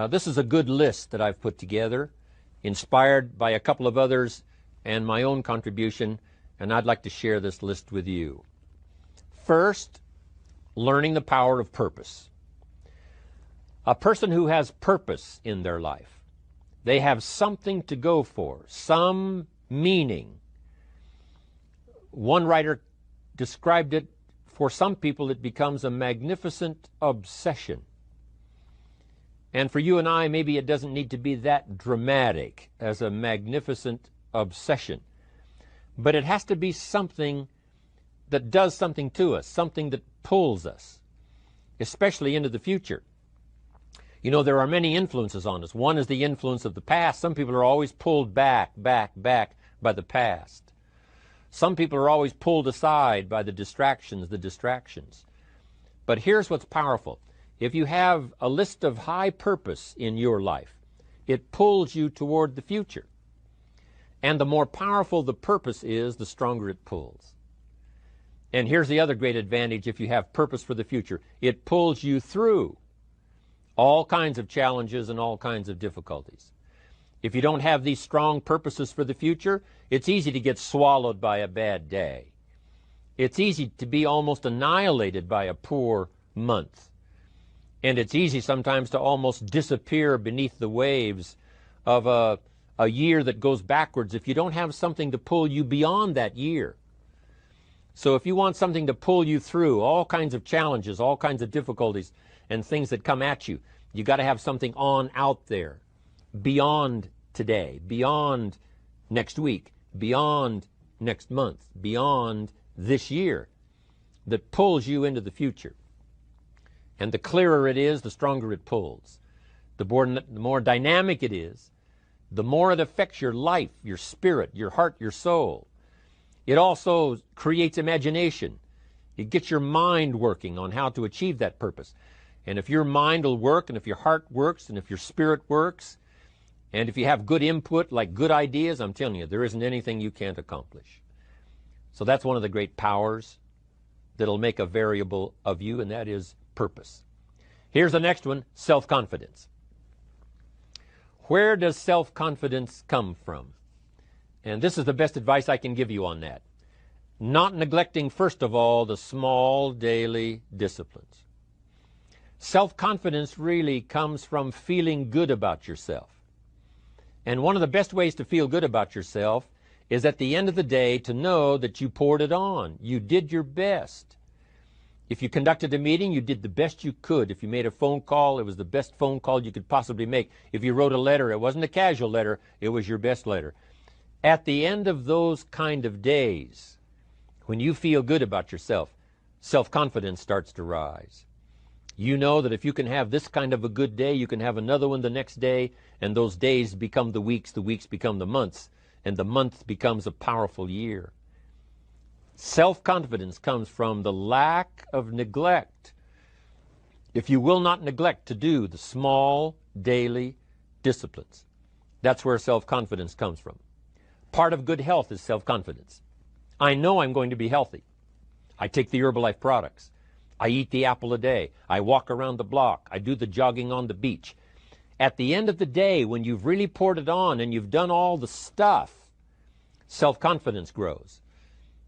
This is a good list that I've put together, inspired by a couple of others and my own contribution, and I'd like to share this list with you. First, learning the power of purpose. A person who has purpose in their life, they have something to go for, some meaning. One writer described it, for some people it becomes a magnificent obsession. And for you and I, maybe it doesn't need to be that dramatic as a magnificent obsession. But it has to be something that does something to us, something that pulls us, especially into the future. You know, there are many influences on us. One is the influence of the past. Some people are always pulled back by the past. Some people are always pulled aside by the distractions. But here's what's powerful. If you have a list of high purpose in your life, it pulls you toward the future. And the more powerful the purpose is, the stronger it pulls. And here's the other great advantage if you have purpose for the future. It pulls you through all kinds of challenges and all kinds of difficulties. If you don't have these strong purposes for the future, it's easy to get swallowed by a bad day. It's easy to be almost annihilated by a poor month. And it's easy sometimes to almost disappear beneath the waves of a year that goes backwards if you don't have something to pull you beyond that year. So if you want something to pull you through all kinds of challenges, all kinds of difficulties, and things that come at you, you got to have something on out there, beyond today, beyond next week, beyond next month, beyond this year, that pulls you into the future. And the clearer it is, the stronger it pulls. The more dynamic it is, the more it affects your life, your spirit, your heart, your soul. It also creates imagination. It gets your mind working on how to achieve that purpose. And if your mind will work, and if your heart works, and if your spirit works, and if you have good input, like good ideas, I'm telling you, there isn't anything you can't accomplish. So that's one of the great powers that'll make a variable of you, and that is purpose. Here's the next one, self-confidence. Where does self-confidence come from? And this is the best advice I can give you on that. Not neglecting, first of all, the small daily disciplines. Self-confidence really comes from feeling good about yourself. And one of the best ways to feel good about yourself is at the end of the day to know that you poured it on. You did your best. If you conducted a meeting, you did the best you could. If you made a phone call, it was the best phone call you could possibly make. If you wrote a letter, it wasn't a casual letter, it was your best letter. At the end of those kind of days, when you feel good about yourself, self-confidence starts to rise. You know that if you can have this kind of a good day, you can have another one the next day, and those days become the weeks become the months, and the month becomes a powerful year. Self-confidence comes from the lack of neglect. If you will not neglect to do the small daily disciplines, that's where self-confidence comes from. Part of good health is self-confidence. I know I'm going to be healthy. I take the Herbalife products. I eat the apple a day. I walk around the block. I do the jogging on the beach. At the end of the day, when you've really poured it on and you've done all the stuff, self-confidence grows.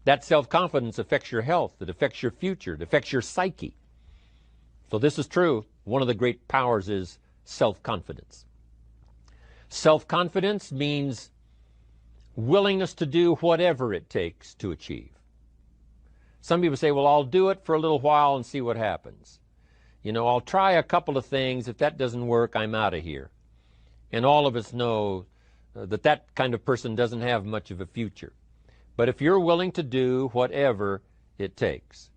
That self-confidence affects your health. It affects your future. It affects your psyche. So this is true. One of the great powers is self-confidence. Self-confidence means willingness to do whatever it takes to achieve. Some people say, well, I'll do it for a little while and see what happens. You know, I'll try a couple of things. If that doesn't work, I'm out of here. And all of us know that kind of person doesn't have much of a future. But if you're willing to do whatever it takes,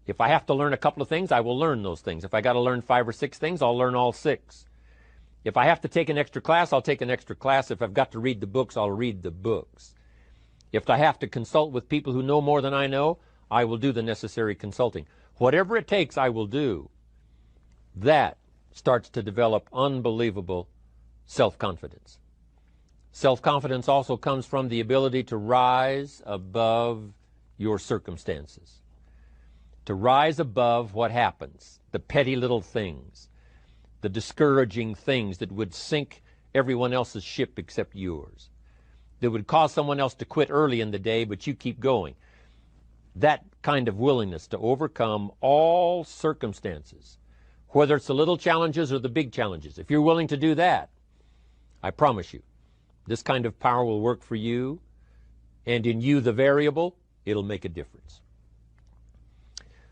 if I have to learn a couple of things, I will learn those things. If I got to learn 5 or 6 things, I'll learn all 6. If I have to take an extra class, I'll take an extra class. If I've got to read the books, I'll read the books. If I have to consult with people who know more than I know, I will do the necessary consulting. Whatever it takes, I will do. That starts to develop unbelievable self-confidence. Self-confidence also comes from the ability to rise above your circumstances, to rise above what happens, the petty little things, the discouraging things that would sink everyone else's ship except yours, that would cause someone else to quit early in the day, but you keep going. That kind of willingness to overcome all circumstances, whether it's the little challenges or the big challenges. If you're willing to do that, I promise you, this kind of power will work for you, and in you, the variable, it'll make a difference.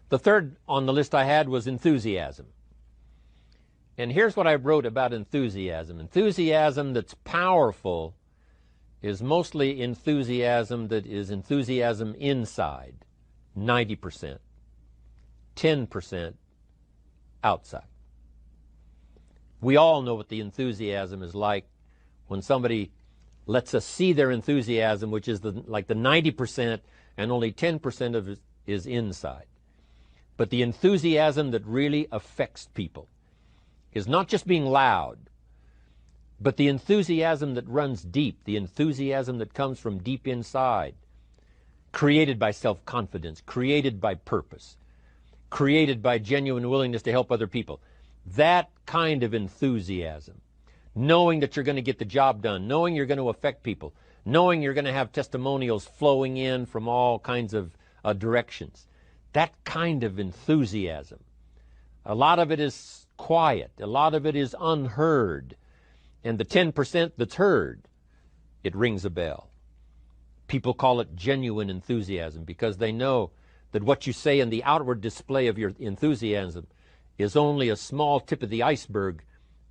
The third on the list I had was enthusiasm. And here's what I wrote about enthusiasm. Enthusiasm that's powerful is mostly enthusiasm that is enthusiasm inside, 90%, 10% outside. We all know what the enthusiasm is like when somebody lets us see their enthusiasm, which is like the 90%, and only 10% of it is inside. But the enthusiasm that really affects people is not just being loud, but the enthusiasm that runs deep, the enthusiasm that comes from deep inside, created by self-confidence, created by purpose, created by genuine willingness to help other people. That kind of enthusiasm, knowing that you're going to get the job done, knowing you're going to affect people, knowing you're going to have testimonials flowing in from all kinds of directions. That kind of enthusiasm. A lot of it is quiet. A lot of it is unheard. And the 10% that's heard, it rings a bell. People call it genuine enthusiasm because they know that what you say in the outward display of your enthusiasm is only a small tip of the iceberg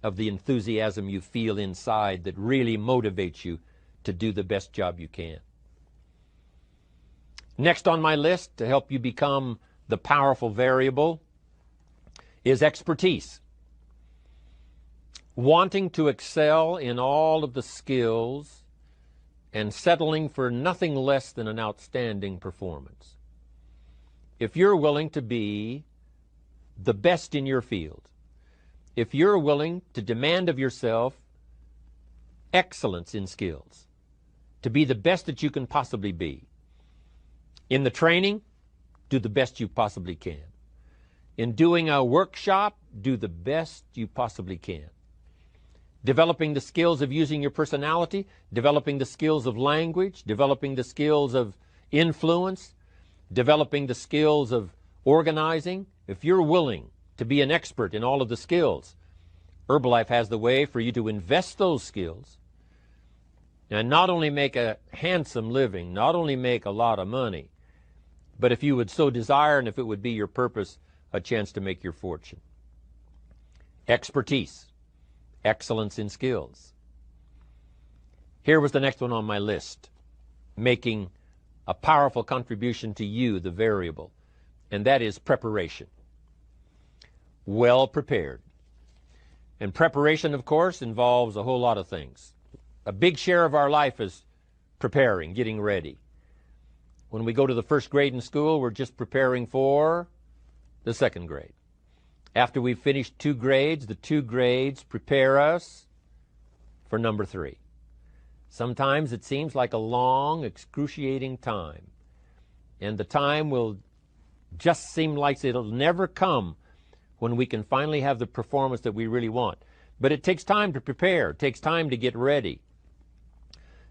of the enthusiasm you feel inside that really motivates you to do the best job you can. Next on my list, to help you become the powerful variable, is expertise. Wanting to excel in all of the skills and settling for nothing less than an outstanding performance. If you're willing to be the best in your field, if you're willing to demand of yourself excellence in skills, to be the best that you can possibly be, in the training, do the best you possibly can. In doing a workshop, do the best you possibly can. Developing the skills of using your personality, developing the skills of language, developing the skills of influence, developing the skills of organizing. If you're willing to be an expert in all of the skills, Herbalife has the way for you to invest those skills and not only make a handsome living, not only make a lot of money, but if you would so desire and if it would be your purpose, a chance to make your fortune. Expertise, excellence in skills. Here was the next one on my list, making a powerful contribution to you, the variable, and that is preparation. Well prepared. And preparation, of course, involves a whole lot of things. A big share of our life is preparing, getting ready. When we go to the first grade in school, we're just preparing for the second grade. After we've finished 2 grades, the 2 grades prepare us for number 3. Sometimes it seems like a long, excruciating time. And the time will just seem like it'll never come when we can finally have the performance that we really want. But it takes time to prepare. It takes time to get ready.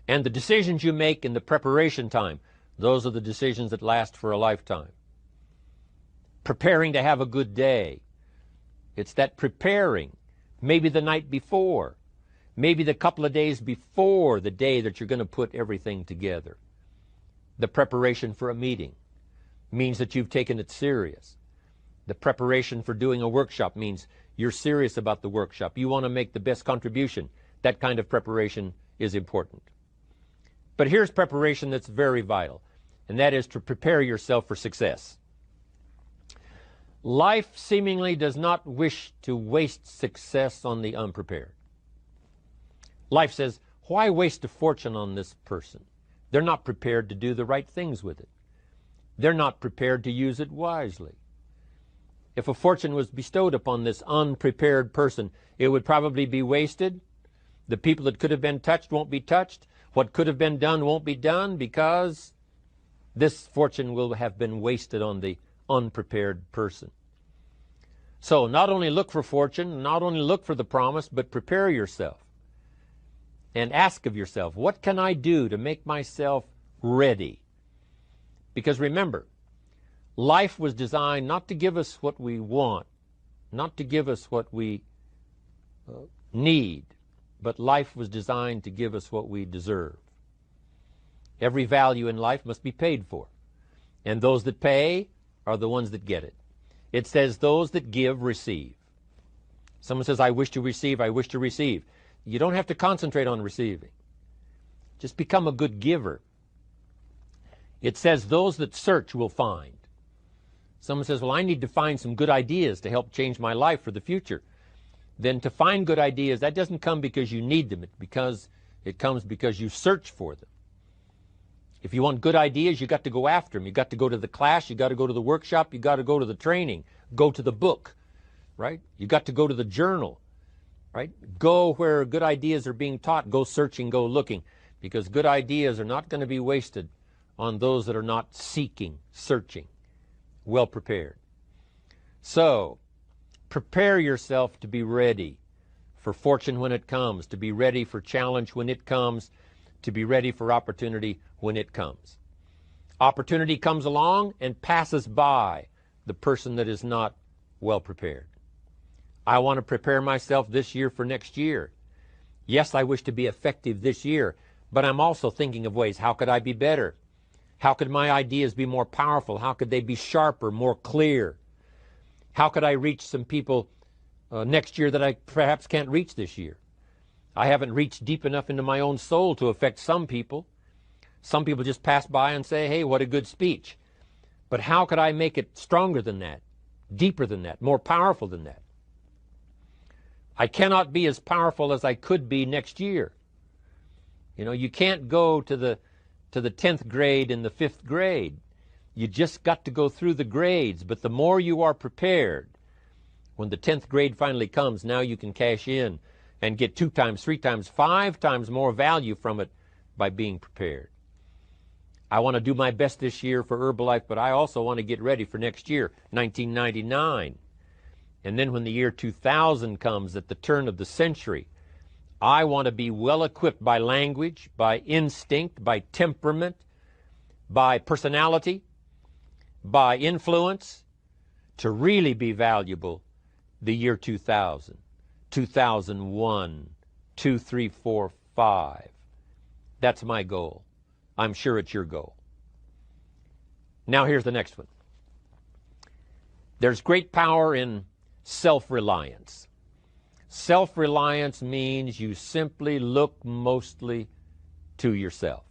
And the decisions you make in the preparation time, those are the decisions that last for a lifetime. Preparing to have a good day. It's that preparing, maybe the night before, maybe the couple of days before the day that you're going to put everything together. The preparation for a meeting means that you've taken it serious. The preparation for doing a workshop means you're serious about the workshop. You want to make the best contribution. That kind of preparation is important. But here's preparation that's very vital, and that is to prepare yourself for success. Life seemingly does not wish to waste success on the unprepared. Life says, why waste a fortune on this person? They're not prepared to do the right things with it. They're not prepared to use it wisely. If a fortune was bestowed upon this unprepared person, it would probably be wasted. The people that could have been touched won't be touched. What could have been done won't be done because this fortune will have been wasted on the unprepared person. So not only look for fortune, not only look for the promise, but prepare yourself and ask of yourself, what can I do to make myself ready? Because remember, life was designed not to give us what we want, not to give us what we need, but life was designed to give us what we deserve. Every value in life must be paid for, and those that pay are the ones that get it. It says those that give receive. Someone says, I wish to receive, I wish to receive. You don't have to concentrate on receiving. Just become a good giver. It says those that search will find. Someone says, well, I need to find some good ideas to help change my life for the future. Then to find good ideas, that doesn't come because you need them. It comes because you search for them. If you want good ideas, you got to go after them. You got to go to the class, you got to go to the workshop, you got to go to the training, go to the book, right? You got to go to the journal, right? Go where good ideas are being taught, go searching, go looking, because good ideas are not going to be wasted on those that are not seeking, searching, well prepared. So, prepare yourself to be ready for fortune when it comes, to be ready for challenge when it comes, to be ready for opportunity when it comes. Opportunity comes along and passes by the person that is not well prepared. I want to prepare myself this year for next year. Yes, I wish to be effective this year, but I'm also thinking of ways, how could I be better? How could my ideas be more powerful? How could they be sharper, more clear? How could I reach some people next year that I perhaps can't reach this year? I haven't reached deep enough into my own soul to affect some people. Some people just pass by and say, hey, what a good speech. But how could I make it stronger than that, deeper than that, more powerful than that? I cannot be as powerful as I could be next year. You know, you can't go to the 10th grade in the 5th grade. You just got to go through the grades. But the more you are prepared, when the 10th grade finally comes, now you can cash in and get 2 times, 3 times, 5 times more value from it by being prepared. I want to do my best this year for Herbalife, but I also want to get ready for next year, 1999. And then when the year 2000 comes, at the turn of the century, I want to be well equipped by language, by instinct, by temperament, by personality, by influence, to really be valuable the year 2000, 2001, 2, 3, 4, 5. That's my goal. I'm sure it's your goal. Now here's the next one. There's great power in self-reliance. Self-reliance means you simply look mostly to yourself.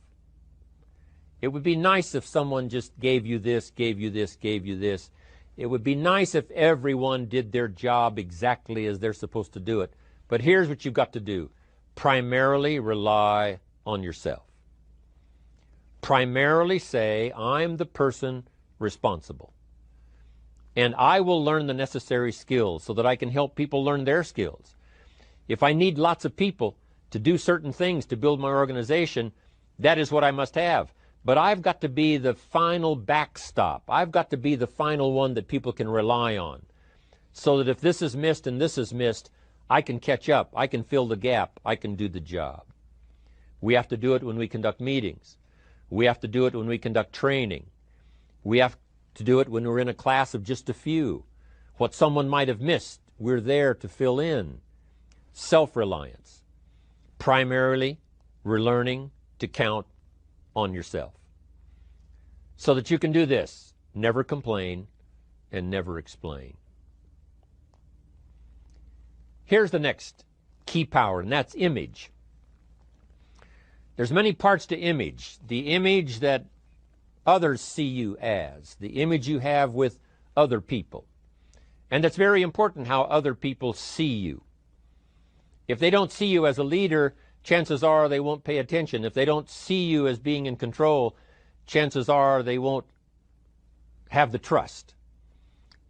It would be nice if someone just gave you this, gave you this, gave you this. It would be nice if everyone did their job exactly as they're supposed to do it. But here's what you've got to do. Primarily rely on yourself. Primarily say, I'm the person responsible. And I will learn the necessary skills so that I can help people learn their skills. If I need lots of people to do certain things to build my organization, that is what I must have. But I've got to be the final backstop. I've got to be the final one that people can rely on. So that if this is missed and this is missed, I can catch up. I can fill the gap. I can do the job. We have to do it when we conduct meetings. We have to do it when we conduct training. We have to do it when we're in a class of just a few. What someone might have missed, we're there to fill in. Self-reliance. Primarily, we're learning to count on yourself. So that you can do this. Never complain and never explain. Here's the next key power, and that's image. There's many parts to image. The image that others see you as, the image you have with other people. And it's very important how other people see you. If they don't see you as a leader, chances are they won't pay attention. If they don't see you as being in control, chances are they won't have the trust.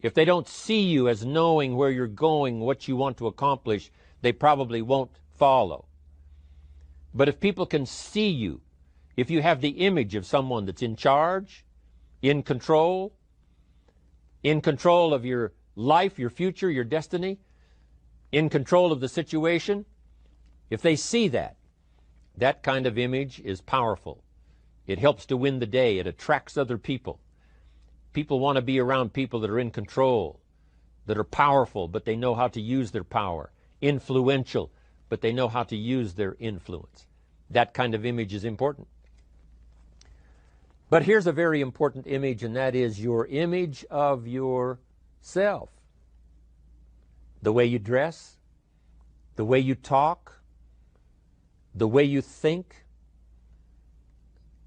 If they don't see you as knowing where you're going, what you want to accomplish, they probably won't follow. But if people can see you, if you have the image of someone that's in charge, in control of your life, your future, your destiny, in control of the situation, if they see that, that kind of image is powerful. It helps to win the day. It attracts other people. People want to be around people that are in control, that are powerful, but they know how to use their power, influential, but they know how to use their influence. That kind of image is important. But here's a very important image, and that is your image of yourself. The way you dress, the way you talk, the way you think,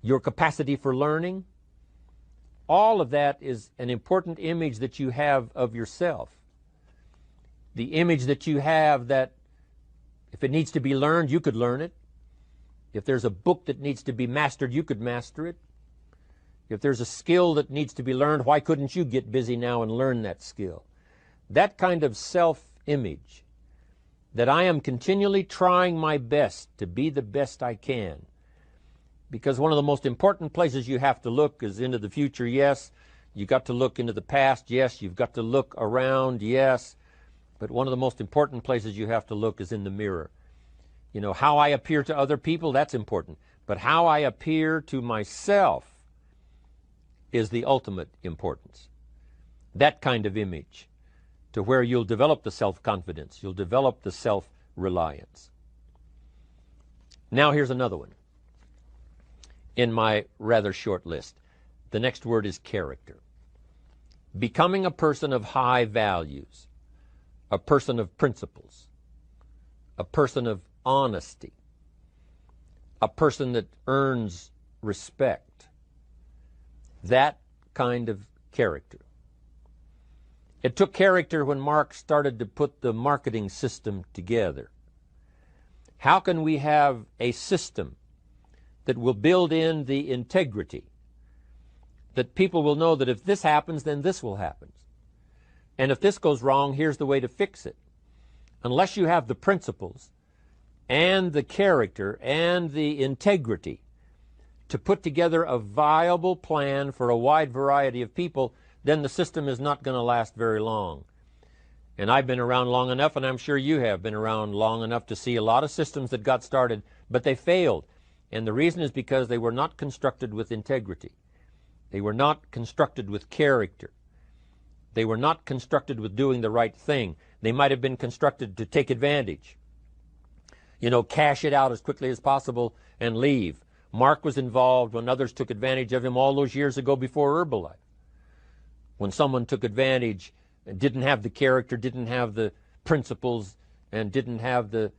your capacity for learning, all of that is an important image that you have of yourself. The image that you have that if it needs to be learned, you could learn it. If there's a book that needs to be mastered, you could master it. If there's a skill that needs to be learned, why couldn't you get busy now and learn that skill? That kind of self-image, that I am continually trying my best to be the best I can. Because one of the most important places you have to look is into the future, yes. You've got to look into the past, yes. You've got to look around, yes. But one of the most important places you have to look is in the mirror. You know, how I appear to other people, that's important. But how I appear to myself is the ultimate importance. That kind of image, to where you'll develop the self-confidence, you'll develop the self-reliance. Now here's another one in my rather short list. The next word is character. Becoming a person of high values, a person of principles, a person of honesty, a person that earns respect. That kind of character. It took character when Mark started to put the marketing system together. How can we have a system that will build in the integrity, that people will know that if this happens, then this will happen. And if this goes wrong, here's the way to fix it. Unless you have the principles and the character and the integrity to put together a viable plan for a wide variety of people, then the system is not going to last very long. And I've been around long enough, and I'm sure you have been around long enough to see a lot of systems that got started, but they failed. And the reason is because they were not constructed with integrity. They were not constructed with character. They were not constructed with doing the right thing. They might have been constructed to take advantage. You know, cash it out as quickly as possible and leave. Mark was involved when others took advantage of him all those years ago before Herbalife. When someone took advantage, didn't have the character, didn't have the principles, and didn't have the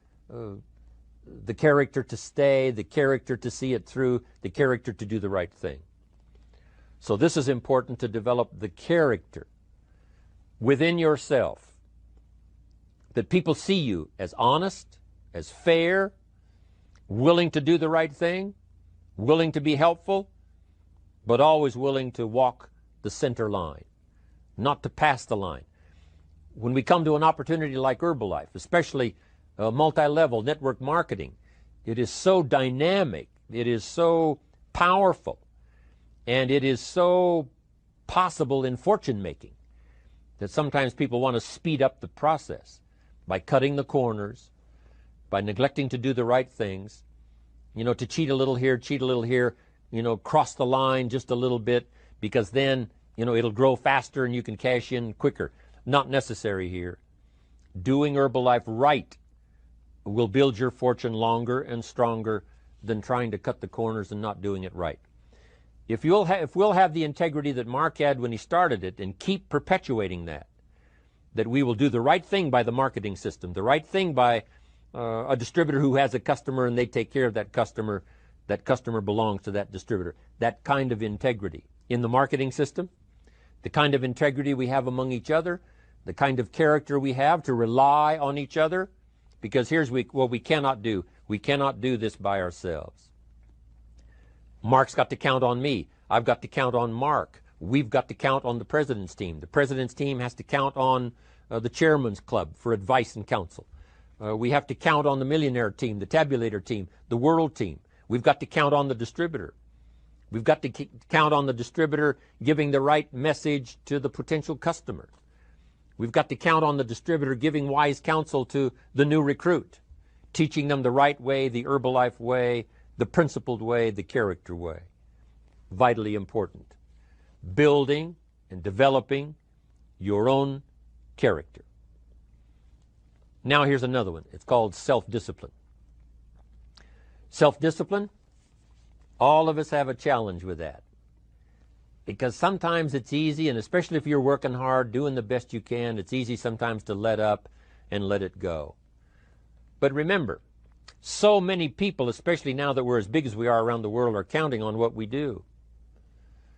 character to stay, the character to see it through, the character to do the right thing. So this is important, to develop the character within yourself, that people see you as honest, as fair, willing to do the right thing, willing to be helpful, but always willing to walk the center line, not to pass the line. When we come to an opportunity like Herbalife, especially multi-level network marketing, it is so dynamic, it is so powerful, and it is so possible in fortune making that sometimes people want to speed up the process by cutting the corners, by neglecting to do the right things, you know, to cheat a little here, you know, cross the line just a little bit, because then, you know, it'll grow faster and you can cash in quicker. Not necessary here. Doing Herbalife right will build your fortune longer and stronger than trying to cut the corners and not doing it right. If we'll have the integrity that Mark had when he started it, and keep perpetuating that we will do the right thing by the marketing system, the right thing by a distributor who has a customer and they take care of that customer belongs to that distributor. That kind of integrity in the marketing system, the kind of integrity we have among each other, the kind of character we have to rely on each other, because here's what we cannot do. We cannot do this by ourselves. Mark's got to count on me. I've got to count on Mark. We've got to count on the president's team. The president's team has to count on the chairman's club for advice and counsel. We have to count on the millionaire team, the tabulator team, the world team. We've got to count on the distributor. We've got to count on the distributor giving the right message to the potential customer. We've got to count on the distributor giving wise counsel to the new recruit, teaching them the right way, the Herbalife way, the principled way, the character way. Vitally important. Building and developing your own character. Now here's another one. It's called self-discipline. Self-discipline, all of us have a challenge with that. Because sometimes it's easy, and especially if you're working hard, doing the best you can, it's easy sometimes to let up and let it go. But remember, so many people, especially now that we're as big as we are around the world, are counting on what we do.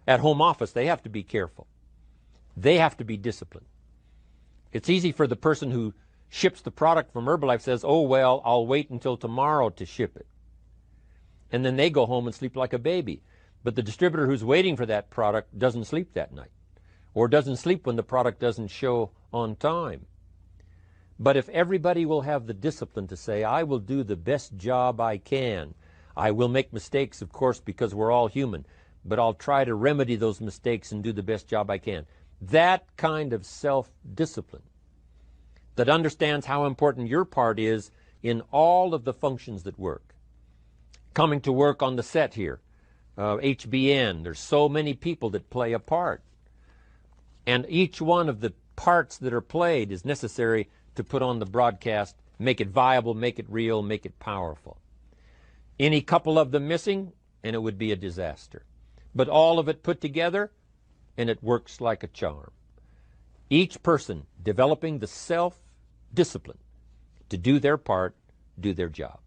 At home office, they have to be careful. They have to be disciplined. It's easy for the person who ships the product from Herbalife says, oh, well, I'll wait until tomorrow to ship it. And then they go home and sleep like a baby. But the distributor who's waiting for that product doesn't sleep that night, or doesn't sleep when the product doesn't show on time. But if everybody will have the discipline to say, I will do the best job I can. I will make mistakes, of course, because we're all human, but I'll try to remedy those mistakes and do the best job I can. That kind of self-discipline that understands how important your part is in all of the functions that work. Coming to work on the set here, HBN, there's so many people that play a part. And each one of the parts that are played is necessary to put on the broadcast, make it viable, make it real, make it powerful. Any couple of them missing, and it would be a disaster. But all of it put together, and it works like a charm. Each person developing the self-discipline to do their part, do their job.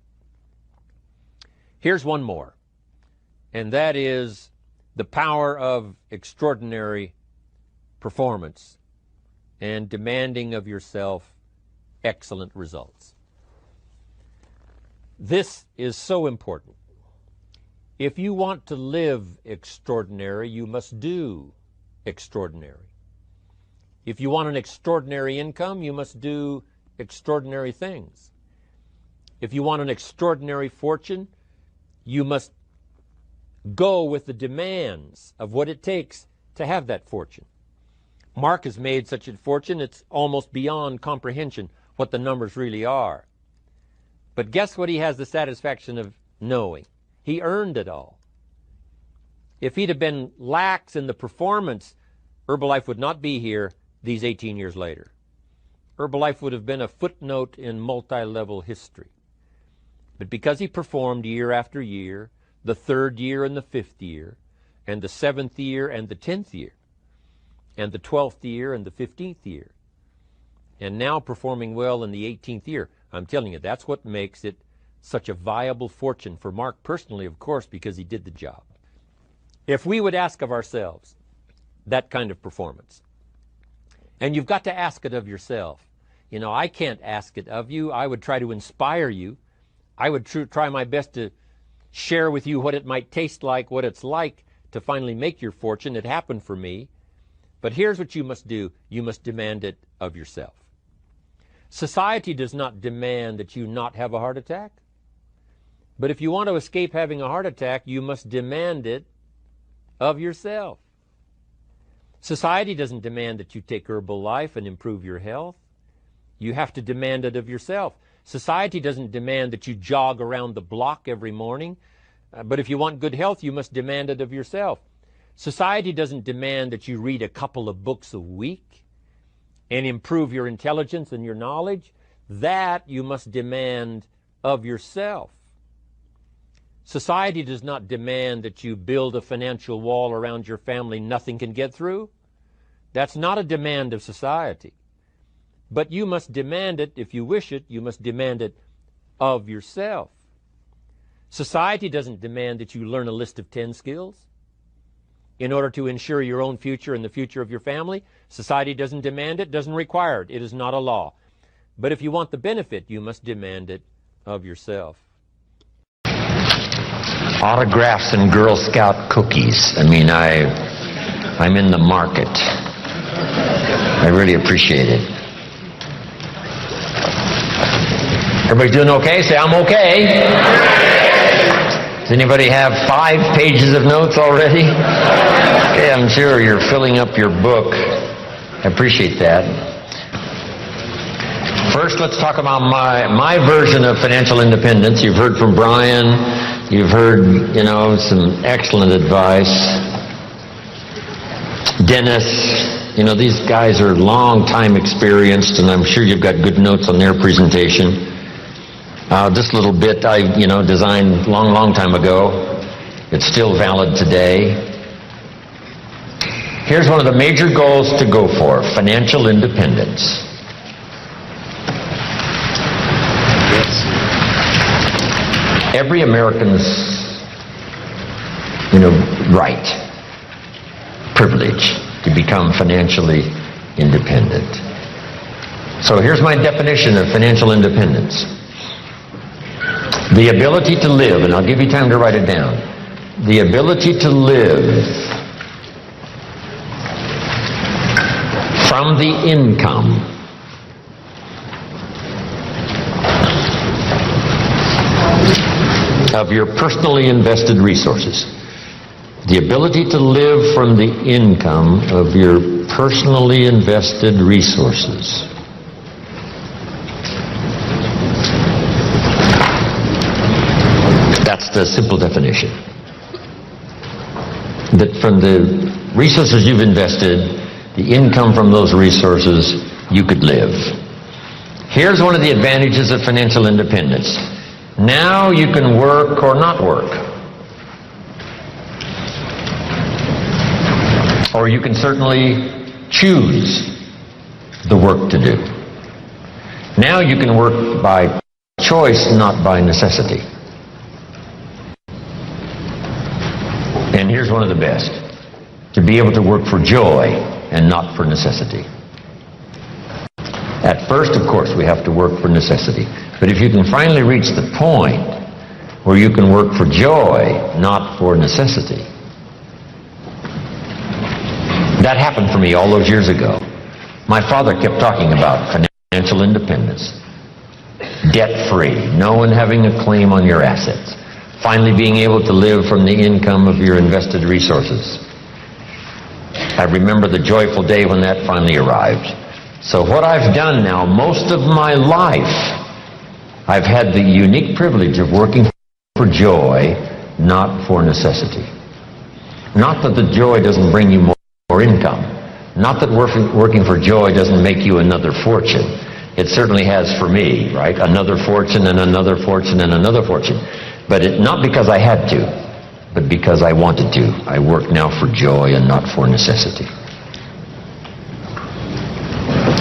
Here's one more, and that is the power of extraordinary performance and demanding of yourself excellent results. This is so important. If you want to live extraordinary, you must do extraordinary. If you want an extraordinary income, you must do extraordinary things. If you want an extraordinary fortune, you must go with the demands of what it takes to have that fortune. Mark has made such a fortune, it's almost beyond comprehension what the numbers really are. But guess what he has the satisfaction of knowing? He earned it all. If he'd have been lax in the performance, Herbalife would not be here these 18 years later. Herbalife would have been a footnote in multi-level history. But because he performed year after year, the 3rd year and the 5th year, and the 7th year and the 10th year, and the 12th year and the 15th year, and now performing well in the 18th year, I'm telling you, that's what makes it such a viable fortune for Mark personally, of course, because he did the job. If we would ask of ourselves that kind of performance, and you've got to ask it of yourself. You know, I can't ask it of you. I would try to inspire you. I would try my best to share with you what it might taste like, what it's like to finally make your fortune. It happened for me. But here's what you must do. You must demand it of yourself. Society does not demand that you not have a heart attack. But if you want to escape having a heart attack, you must demand it of yourself. Society doesn't demand that you take Herbalife and improve your health. You have to demand it of yourself. Society doesn't demand that you jog around the block every morning. But if you want good health, you must demand it of yourself. Society doesn't demand that you read a couple of books a week and improve your intelligence and your knowledge. That you must demand of yourself. Society does not demand that you build a financial wall around your family nothing can get through. That's not a demand of society. But you must demand it, if you wish it, you must demand it of yourself. Society doesn't demand that you learn a list of 10 skills in order to ensure your own future and the future of your family. Society doesn't demand it, doesn't require it. It is not a law. But if you want the benefit, you must demand it of yourself. Autographs and Girl Scout cookies. I mean, I'm in the market. I really appreciate it. Everybody doing okay? Say, I'm okay. Does anybody have 5 pages of notes already? Okay, I'm sure you're filling up your book. I appreciate that. First, let's talk about my version of financial independence. You've heard from Brian. You've heard, some excellent advice. Dennis, these guys are long time experienced, and I'm sure you've got good notes on their presentation. This little bit I, designed long time ago. It's still valid today. Here's one of the major goals to go for: financial independence. Every American's, right, privilege to become financially independent. So here's my definition of financial independence. The ability to live, and I'll give you time to write it down, the ability to live from the income of your personally invested resources. The ability to live from the income of your personally invested resources. That's the simple definition. That from the resources you've invested, the income from those resources, you could live. Here's one of the advantages of financial independence. Now you can work or not work. Or you can certainly choose the work to do. Now you can work by choice, not by necessity. And here's one of the best: to be able to work for joy and not for necessity. At first, of course, we have to work for necessity. But if you can finally reach the point where you can work for joy, not for necessity. That happened for me all those years ago. My father kept talking about financial independence, debt-free, no one having a claim on your assets, finally being able to live from the income of your invested resources. I remember the joyful day when that finally arrived. So what I've done now, most of my life, I've had the unique privilege of working for joy, not for necessity. Not that the joy doesn't bring you more income. Not that working for joy doesn't make you another fortune. It certainly has for me, right? Another fortune and another fortune and another fortune. But not because I had to, but because I wanted to. I work now for joy and not for necessity.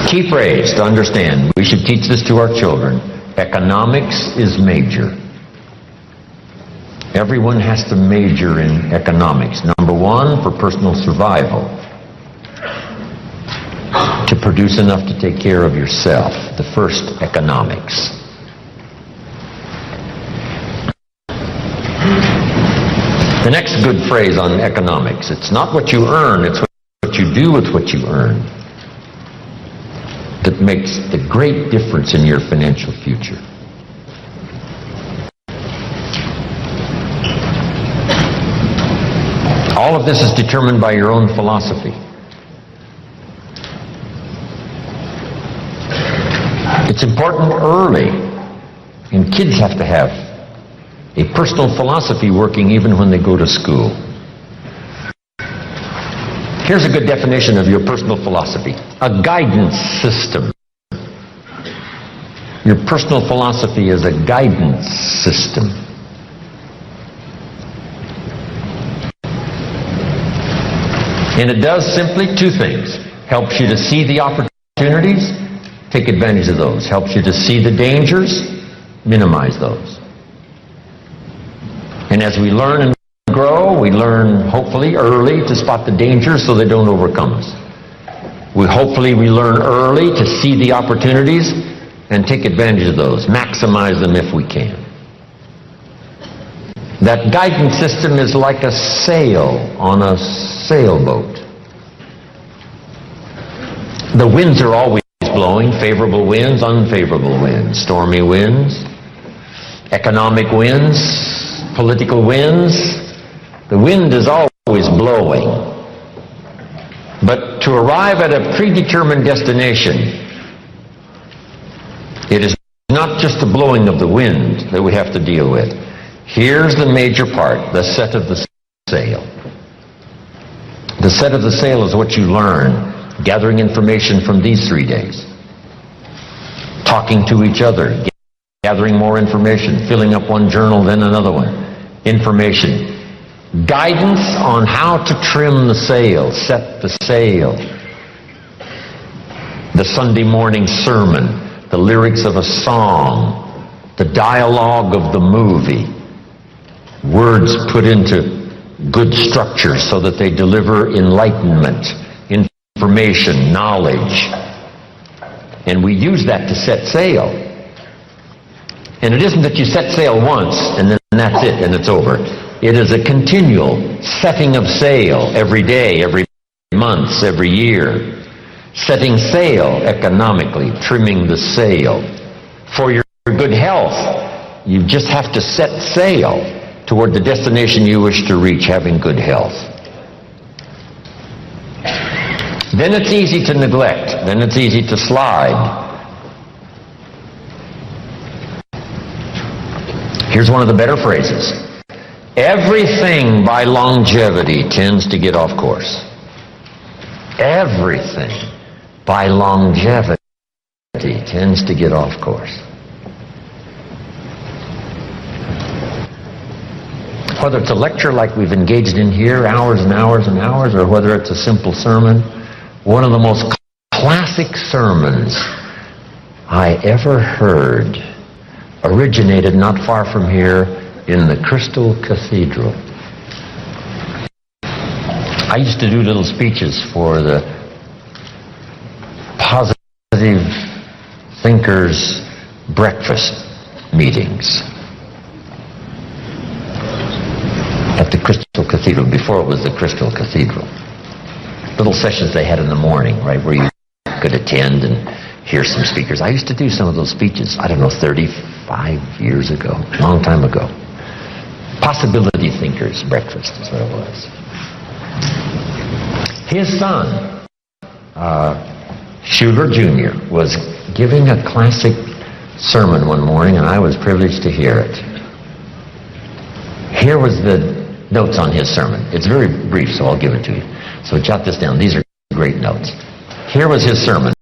Key phrase to understand, we should teach this to our children: economics is major. Everyone has to major in economics. Number one, for personal survival. To produce enough to take care of yourself. The first, economics. The next good phrase on economics: it's not what you earn, it's what you do with what you earn that makes the great difference in your financial future. All of this is determined by your own philosophy. It's important early, and kids have to have a personal philosophy working even when they go to school. Here's a good definition of your personal philosophy: a guidance system. Your personal philosophy is a guidance system. And it does simply two things: helps you to see the opportunities, take advantage of those. Helps you to see the dangers, minimize those. And as we learn and grow, we learn hopefully early to spot the dangers so they don't overcome us. Hopefully we learn early to see the opportunities and take advantage of those, maximize them if we can. That guidance system is like a sail on a sailboat. The winds are always blowing: favorable winds, unfavorable winds, stormy winds, economic winds, political winds. The wind is always blowing. But to arrive at a predetermined destination, not just the blowing of the wind that we have to deal with. Here's the major part, the set of the sail. The set of the sail is what you learn, gathering information from these 3 days. Talking to each other, gathering more information, filling up one journal, then another one. Information. Guidance on how to trim the sail, set the sail. The Sunday morning sermon, the lyrics of a song, the dialogue of the movie. Words put into good structure so that they deliver enlightenment, information, knowledge. And we use that to set sail. And it isn't that you set sail once and then that's it and it's over. It is a continual setting of sail every day, every month, every year. Setting sail economically, trimming the sail. For your good health, you just have to set sail toward the destination you wish to reach, having good health. Then it's easy to neglect. Then it's easy to slide. Here's one of the better phrases. Everything by longevity tends to get off course. Everything by longevity tends to get off course. Whether it's a lecture like we've engaged in here, hours and hours and hours, or whether it's a simple sermon, one of the most classic sermons I ever heard originated not far from here in the Crystal Cathedral. I used to do little speeches for the Positive Thinkers breakfast meetings at the Crystal Cathedral, before it was the Crystal Cathedral. Little sessions they had in the morning, right, where you could attend and hear some speakers. I used to do some of those speeches, 35 years ago, a long time ago. Possibility Thinkers breakfast is what it was. His son, Schuler Jr., was giving a classic sermon one morning, and I was privileged to hear it. Here was the notes on his sermon. It's very brief, so I'll give it to you. So jot this down. These are great notes. Here was his sermon.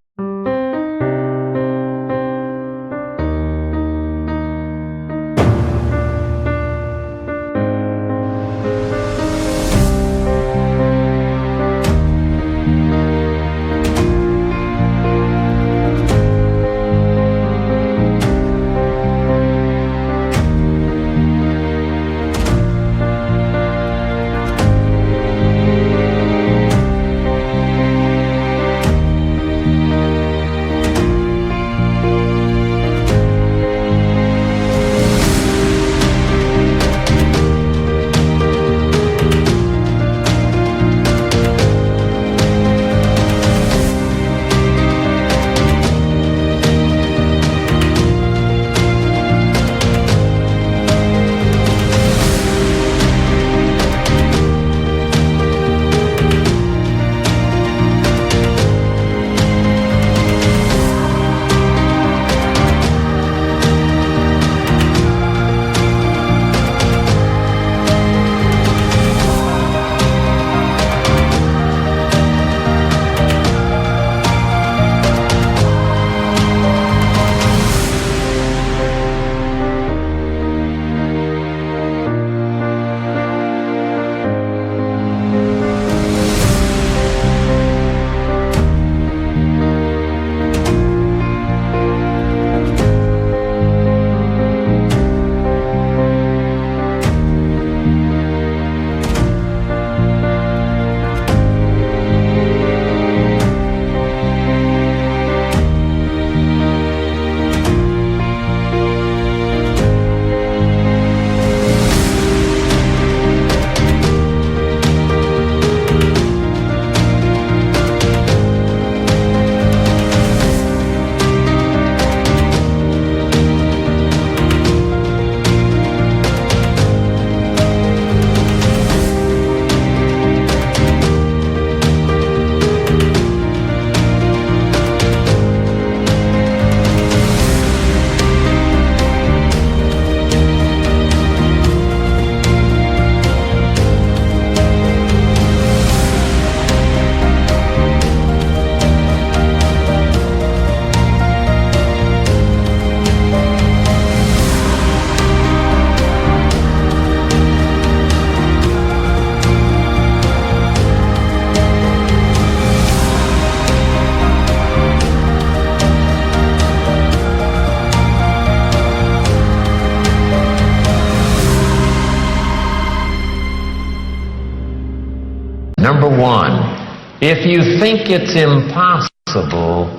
If you think it's impossible,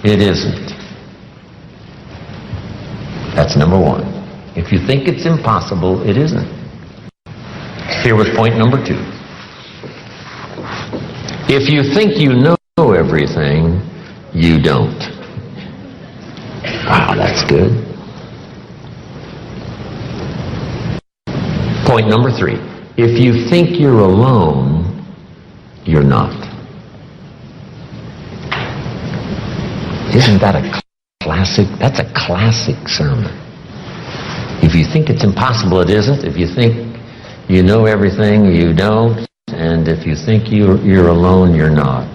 it isn't. That's number one. If you think it's impossible, it isn't. Here was point number two. If you think you know everything, you don't. Wow, that's good. Point number three. If you think you're alone, you're not. Isn't that a classic? That's a classic sermon. If you think it's impossible, it isn't. If you think you know everything, you don't. And if you think you're alone, you're not.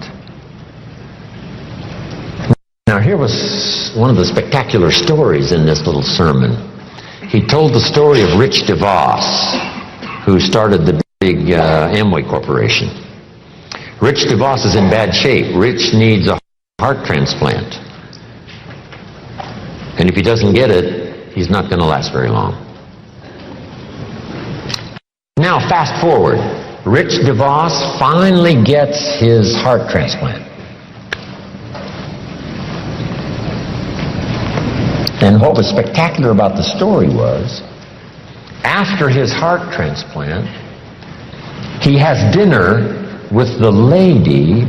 Now, here was one of the spectacular stories in this little sermon. He told the story of Rich DeVos, who started the big Amway Corporation. Rich DeVos is in bad shape. Rich needs a heart transplant. And if he doesn't get it, he's not going to last very long. Now, fast forward. Rich DeVos finally gets his heart transplant. And what was spectacular about the story was, after his heart transplant, he has dinner with the lady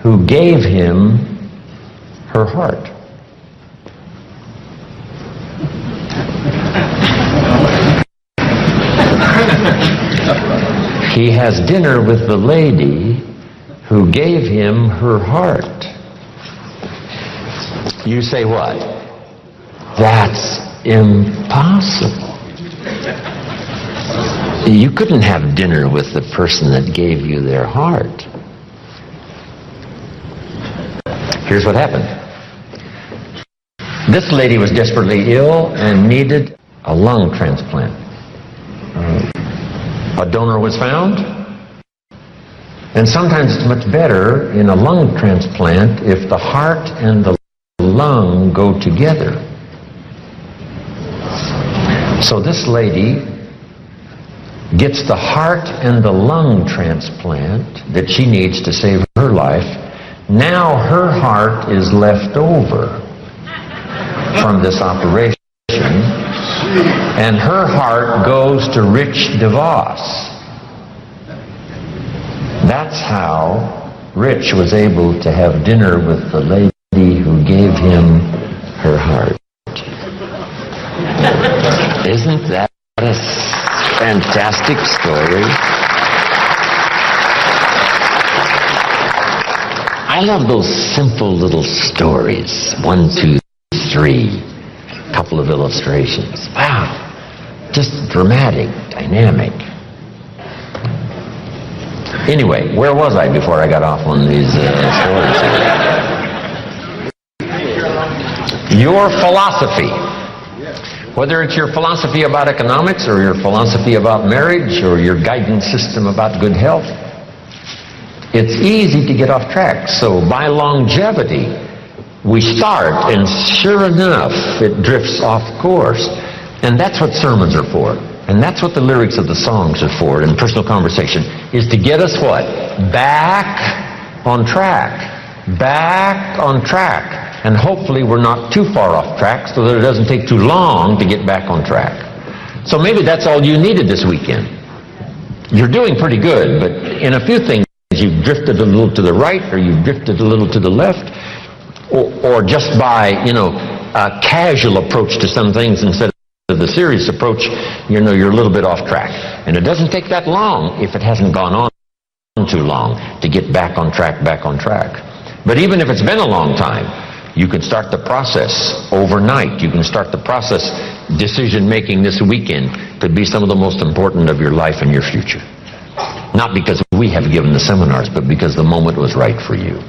who gave him her heart. He has dinner with the lady who gave him her heart. You say what? That's impossible. You couldn't have dinner with the person that gave you their heart. Here's what happened. This lady was desperately ill and needed a lung transplant. A donor was found, and sometimes it's much better in a lung transplant if the heart and the lung go together. So this lady gets the heart and the lung transplant that she needs to save her life. Now her heart is left over from this operation, and her heart goes to Rich DeVos. That's how Rich was able to have dinner with the lady who gave him her heart. Isn't that a fantastic story? I love those simple little stories. 1, 2, 3. Couple of illustrations. Wow. Just dramatic, dynamic. Anyway, where was I before I got off on these stories? Your philosophy. Whether it's your philosophy about economics or your philosophy about marriage or your guidance system about good health, it's easy to get off track. So by longevity, we start, and sure enough, it drifts off course. And that's what sermons are for. And that's what the lyrics of the songs are for in personal conversation, is to get us what? Back on track. Back on track. And hopefully we're not too far off track so that it doesn't take too long to get back on track. So maybe that's all you needed this weekend. You're doing pretty good, but in a few things you've drifted a little to the right, or you've drifted a little to the left, or just by, a casual approach to some things instead of the serious approach, you're a little bit off track. And it doesn't take that long, if it hasn't gone on too long, to get back on track. But even if it's been a long time, you can start the process overnight. You can start the process, decision-making this weekend could be some of the most important of your life and your future. Not because we have given the seminars, but because the moment was right for you.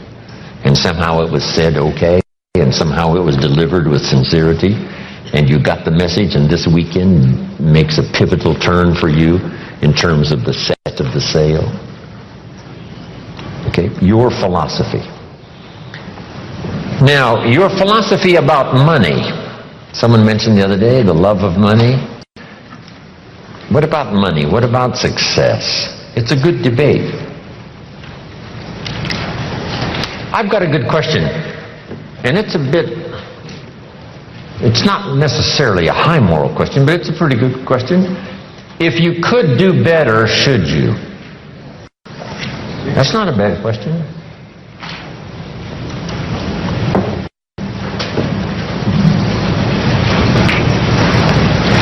And somehow it was said okay, and somehow it was delivered with sincerity, and you got the message, and this weekend makes a pivotal turn for you in terms of the set of the sail. Okay, your philosophy. Now, your philosophy about money. Someone mentioned the other day the love of money. What about money? What about success? It's a good debate. I've got a good question, and it's not necessarily a high moral question, but it's a pretty good question. If you could do better, should you? That's not a bad question.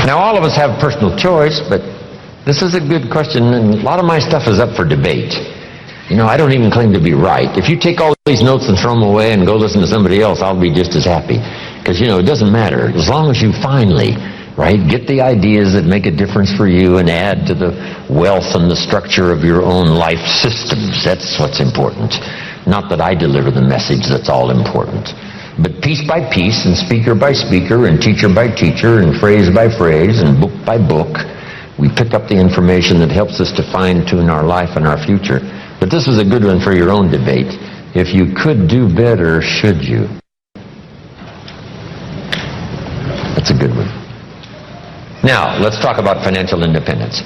Now, all of us have personal choice, but this is a good question, and a lot of my stuff is up for debate. You know, I don't even claim to be right. If you take all these notes and throw them away and go listen to somebody else, I'll be just as happy. Because, you know, it doesn't matter. As long as you finally, right, get the ideas that make a difference for you and add to the wealth and the structure of your own life systems. That's what's important. Not that I deliver the message that's all important. But piece by piece and speaker by speaker and teacher by teacher and phrase by phrase and book by book, we pick up the information that helps us to fine-tune our life and our future. But this is a good one for your own debate. If you could do better, should you? That's a good one. Now, let's talk about financial independence.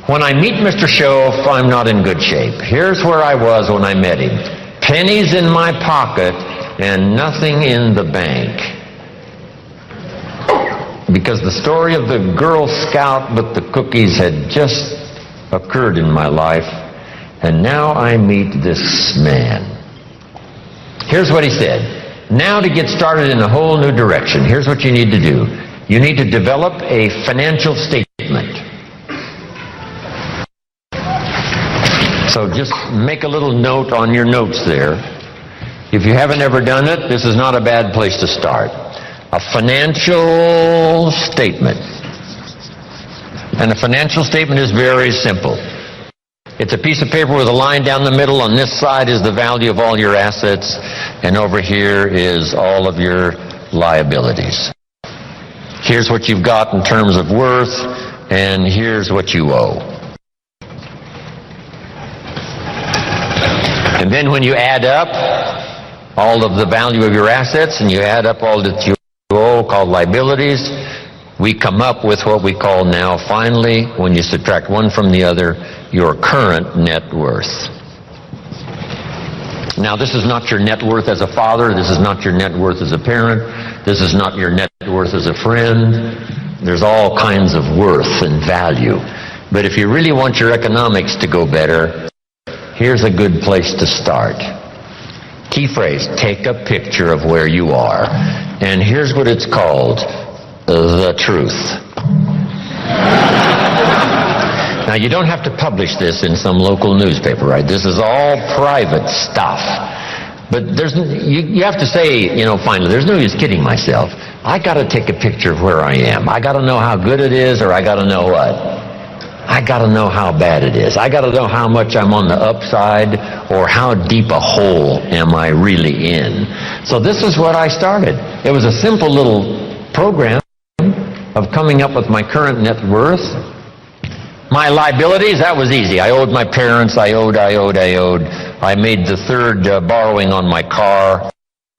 When I meet Mr. Schoaf, I'm not in good shape. Here's where I was when I met him. Pennies in my pocket and nothing in the bank. Because the story of the Girl Scout with the cookies had just occurred in my life, and now I meet this man. Here's what he said. Now, to get started in a whole new direction, here's what you need to do. You need to develop a financial statement. So just make a little note on your notes there. If you haven't ever done it, this is not a bad place to start. A financial statement. And a financial statement is very simple. It's a piece of paper with a line down the middle. On this side is the value of all your assets, and over here is all of your liabilities. Here's what you've got in terms of worth, and here's what you owe. And then when you add up all of the value of your assets and you add up all that you owe, called liabilities, we come up with what we call now, finally, when you subtract one from the other, your current net worth. Now, this is not your net worth as a father. This is not your net worth as a parent. This is not your net worth as a friend. There's all kinds of worth and value. But if you really want your economics to go better, here's a good place to start. Key phrase, take a picture of where you are. And here's what it's called, the truth. Now, you don't have to publish this in some local newspaper, right? This is all private stuff. But you have to say, you know, finally, there's no use kidding myself. I got to take a picture of where I am. I got to know how good it is, or I got to know what? I got to know how bad it is. I got to know how much I'm on the upside, or how deep a hole am I really in. So this is what I started. It was a simple little program of coming up with my current net worth. My liabilities, that was easy. I owed my parents, I owed. I made the third borrowing on my car,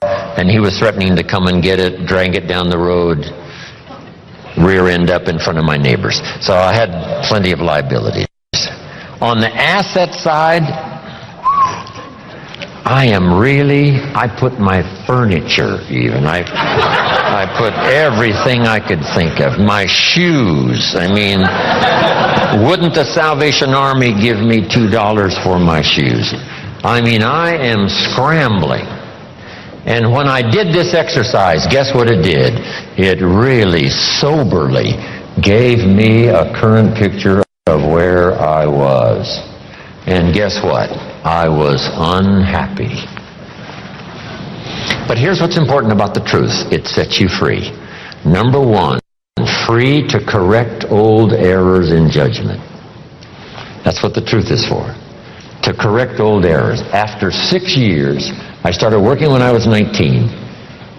and he was threatening to come and get it, drag it down the road, rear end up in front of my neighbors. So I had plenty of liabilities. On the asset side, I put my furniture even. I put everything I could think of. My shoes. I mean, wouldn't the Salvation Army give me $2 for my shoes? I mean, I am scrambling. And when I did this exercise, guess what it did? It really soberly gave me a current picture of where I was. And guess what? I was unhappy. But here's what's important about the truth. It sets you free. Number one, free to correct old errors in judgment. That's what the truth is for. To correct old errors. After 6 years, I started working when I was 19.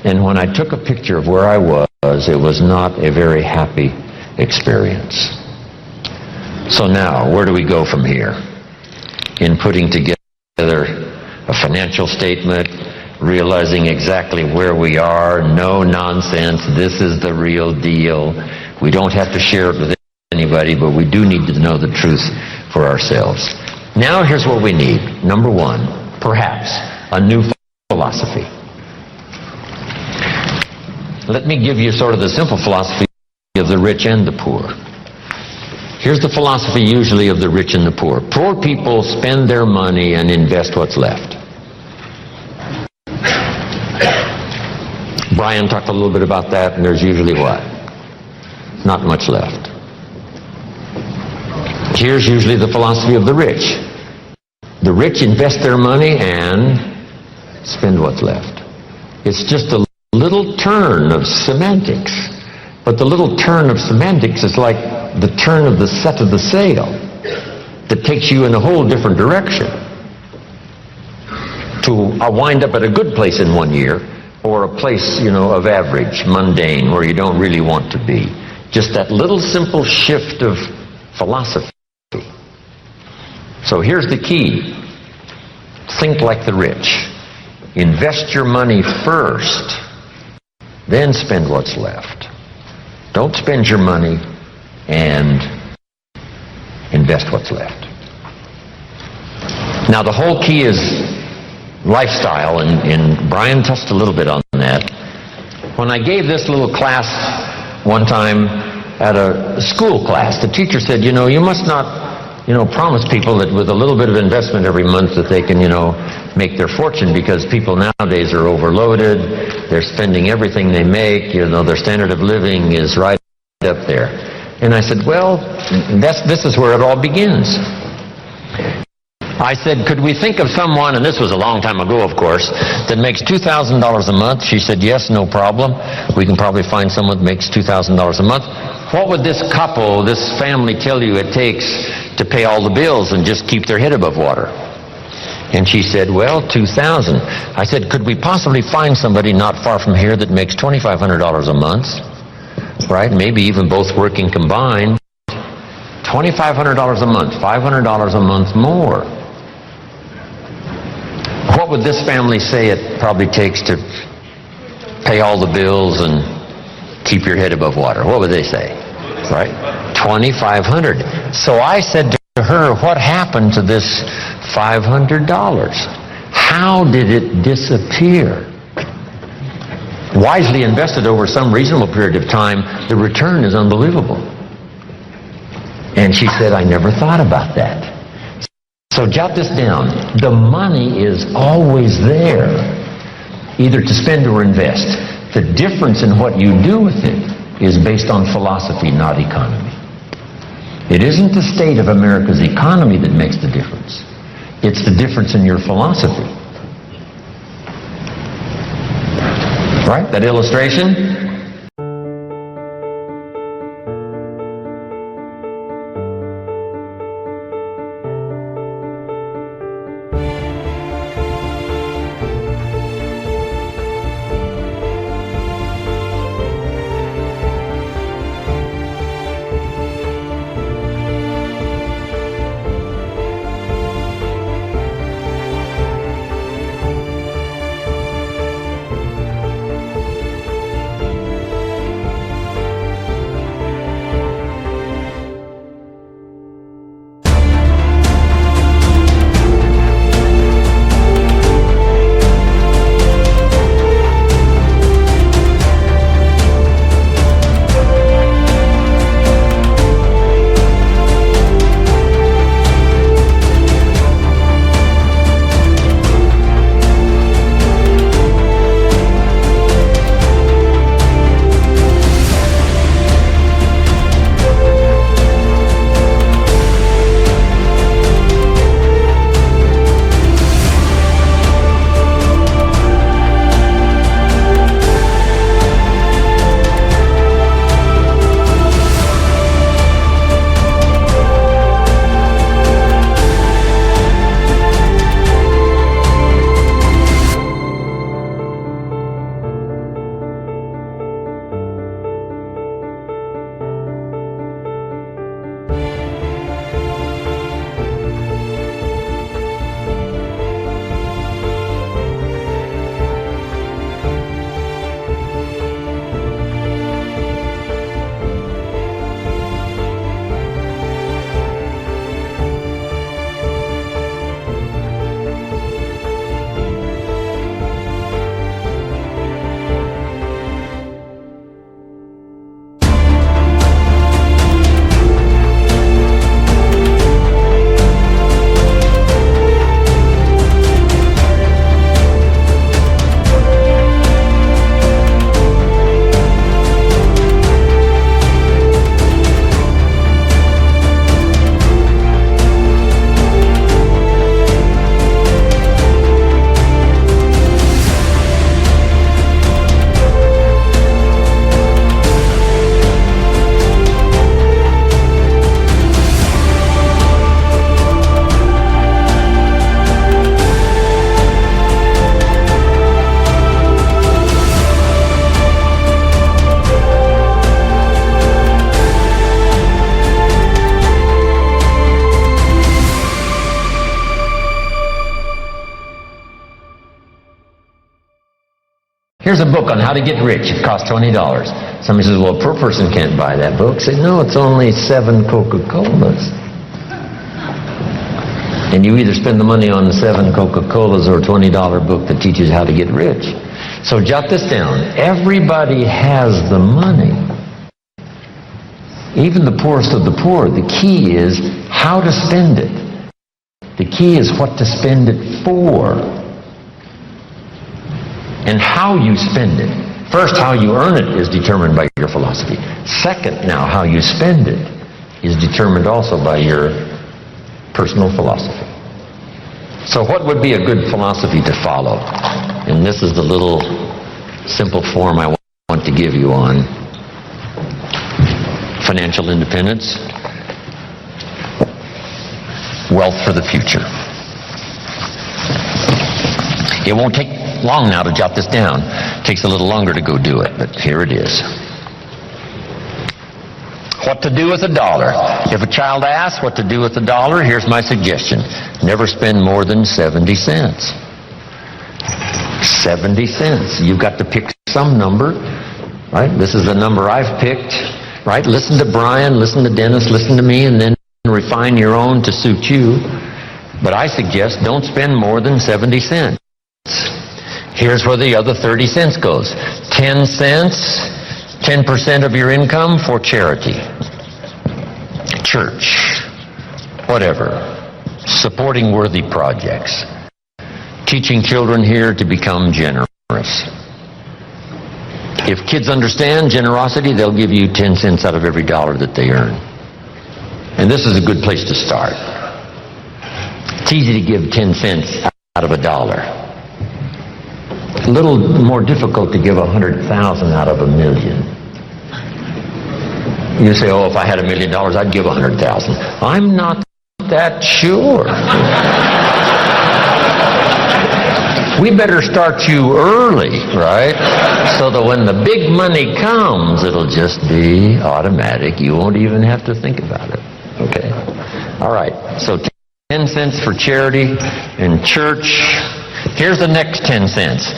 And when I took a picture of where I was, it was not a very happy experience. So now, where do we go from here? In putting together a financial statement, realizing exactly where we are, no nonsense, this is the real deal. We don't have to share it with anybody, but we do need to know the truth for ourselves. Now here's what we need. Number one, perhaps a new philosophy. Let me give you sort of the simple philosophy of the rich and the poor. Here's the philosophy usually of the rich and the poor. Poor people spend their money and invest what's left. Brian talked a little bit about that, and there's usually what? Not much left. Here's usually the philosophy of the rich. The rich invest their money and spend what's left. It's just a little turn of semantics. But the little turn of semantics is like the turn of the set of the sail that takes you in a whole different direction to wind up at a good place in 1 year, or a place, of average, mundane, where you don't really want to be. Just that little simple shift of philosophy. So here's the key. Think like the rich. Invest your money first, then spend what's left. Don't spend your money and invest what's left. Now the whole key is lifestyle, and Brian touched a little bit on that. When I gave this little class one time at a school class, the teacher said, you must not, promise people that with a little bit of investment every month that they can, make their fortune, because people nowadays are overloaded. They're spending everything they make. Their standard of living is right up there. And I said, well, this is where it all begins. I said, could we think of someone, and this was a long time ago, of course, that makes $2,000 a month? She said, yes, no problem. We can probably find someone that makes $2,000 a month. What would this couple, this family tell you it takes to pay all the bills and just keep their head above water? And she said, well, $2,000. I said, could we possibly find somebody not far from here that makes $2,500 a month? Right? Maybe even both working combined. $2,500 a month, $500 a month more. What would this family say it probably takes to pay all the bills and keep your head above water? What would they say? Right? $2,500. So I said to her, what happened to this $500? How did it disappear? Wisely invested over some reasonable period of time, the return is unbelievable. And she said, I never thought about that. So jot this down. The money is always there, either to spend or invest. The difference in what you do with it is based on philosophy, not economy. It isn't the state of America's economy that makes the difference. It's the difference in your philosophy. Right? That illustration? Here's a book on how to get rich. It costs $20. Somebody says, well, a poor person can't buy that book. Say, no, it's only 7 Coca-Colas. And you either spend the money on 7 Coca-Colas or a $20 book that teaches how to get rich. So jot this down. Everybody has the money. Even the poorest of the poor. The key is how to spend it. The key is what to spend it for. And how you spend it. First, how you earn it is determined by your philosophy. Second, now, how you spend it is determined also by your personal philosophy. So what would be a good philosophy to follow? And this is the little simple form I want to give you on financial independence, wealth for the future. It won't take long now to jot this down. It takes a little longer to go do it, but here it is. What to do with $1? If a child asks what to do with $1, here's my suggestion. Never spend more than 70 cents. 70 cents. You've got to pick some number, right? This is the number I've picked, right? Listen to Brian, listen to Dennis, listen to me, and then refine your own to suit you. But I suggest don't spend more than 70 cents. Here's where the other 30 cents goes. 10 cents, 10% of your income for charity, church, whatever, supporting worthy projects, teaching children here to become generous. If kids understand generosity, they'll give you 10 cents out of every dollar that they earn. And this is a good place to start. It's easy to give 10 cents out of $1. A little more difficult to give 100,000 out of 1,000,000. You say, oh, if I had $1 million, I'd give 100,000. I'm not that sure. We better start you early, right? So that when the big money comes, it'll just be automatic. You won't even have to think about it. Okay? All right. So 10 cents for charity and church. Here's the next 10 cents.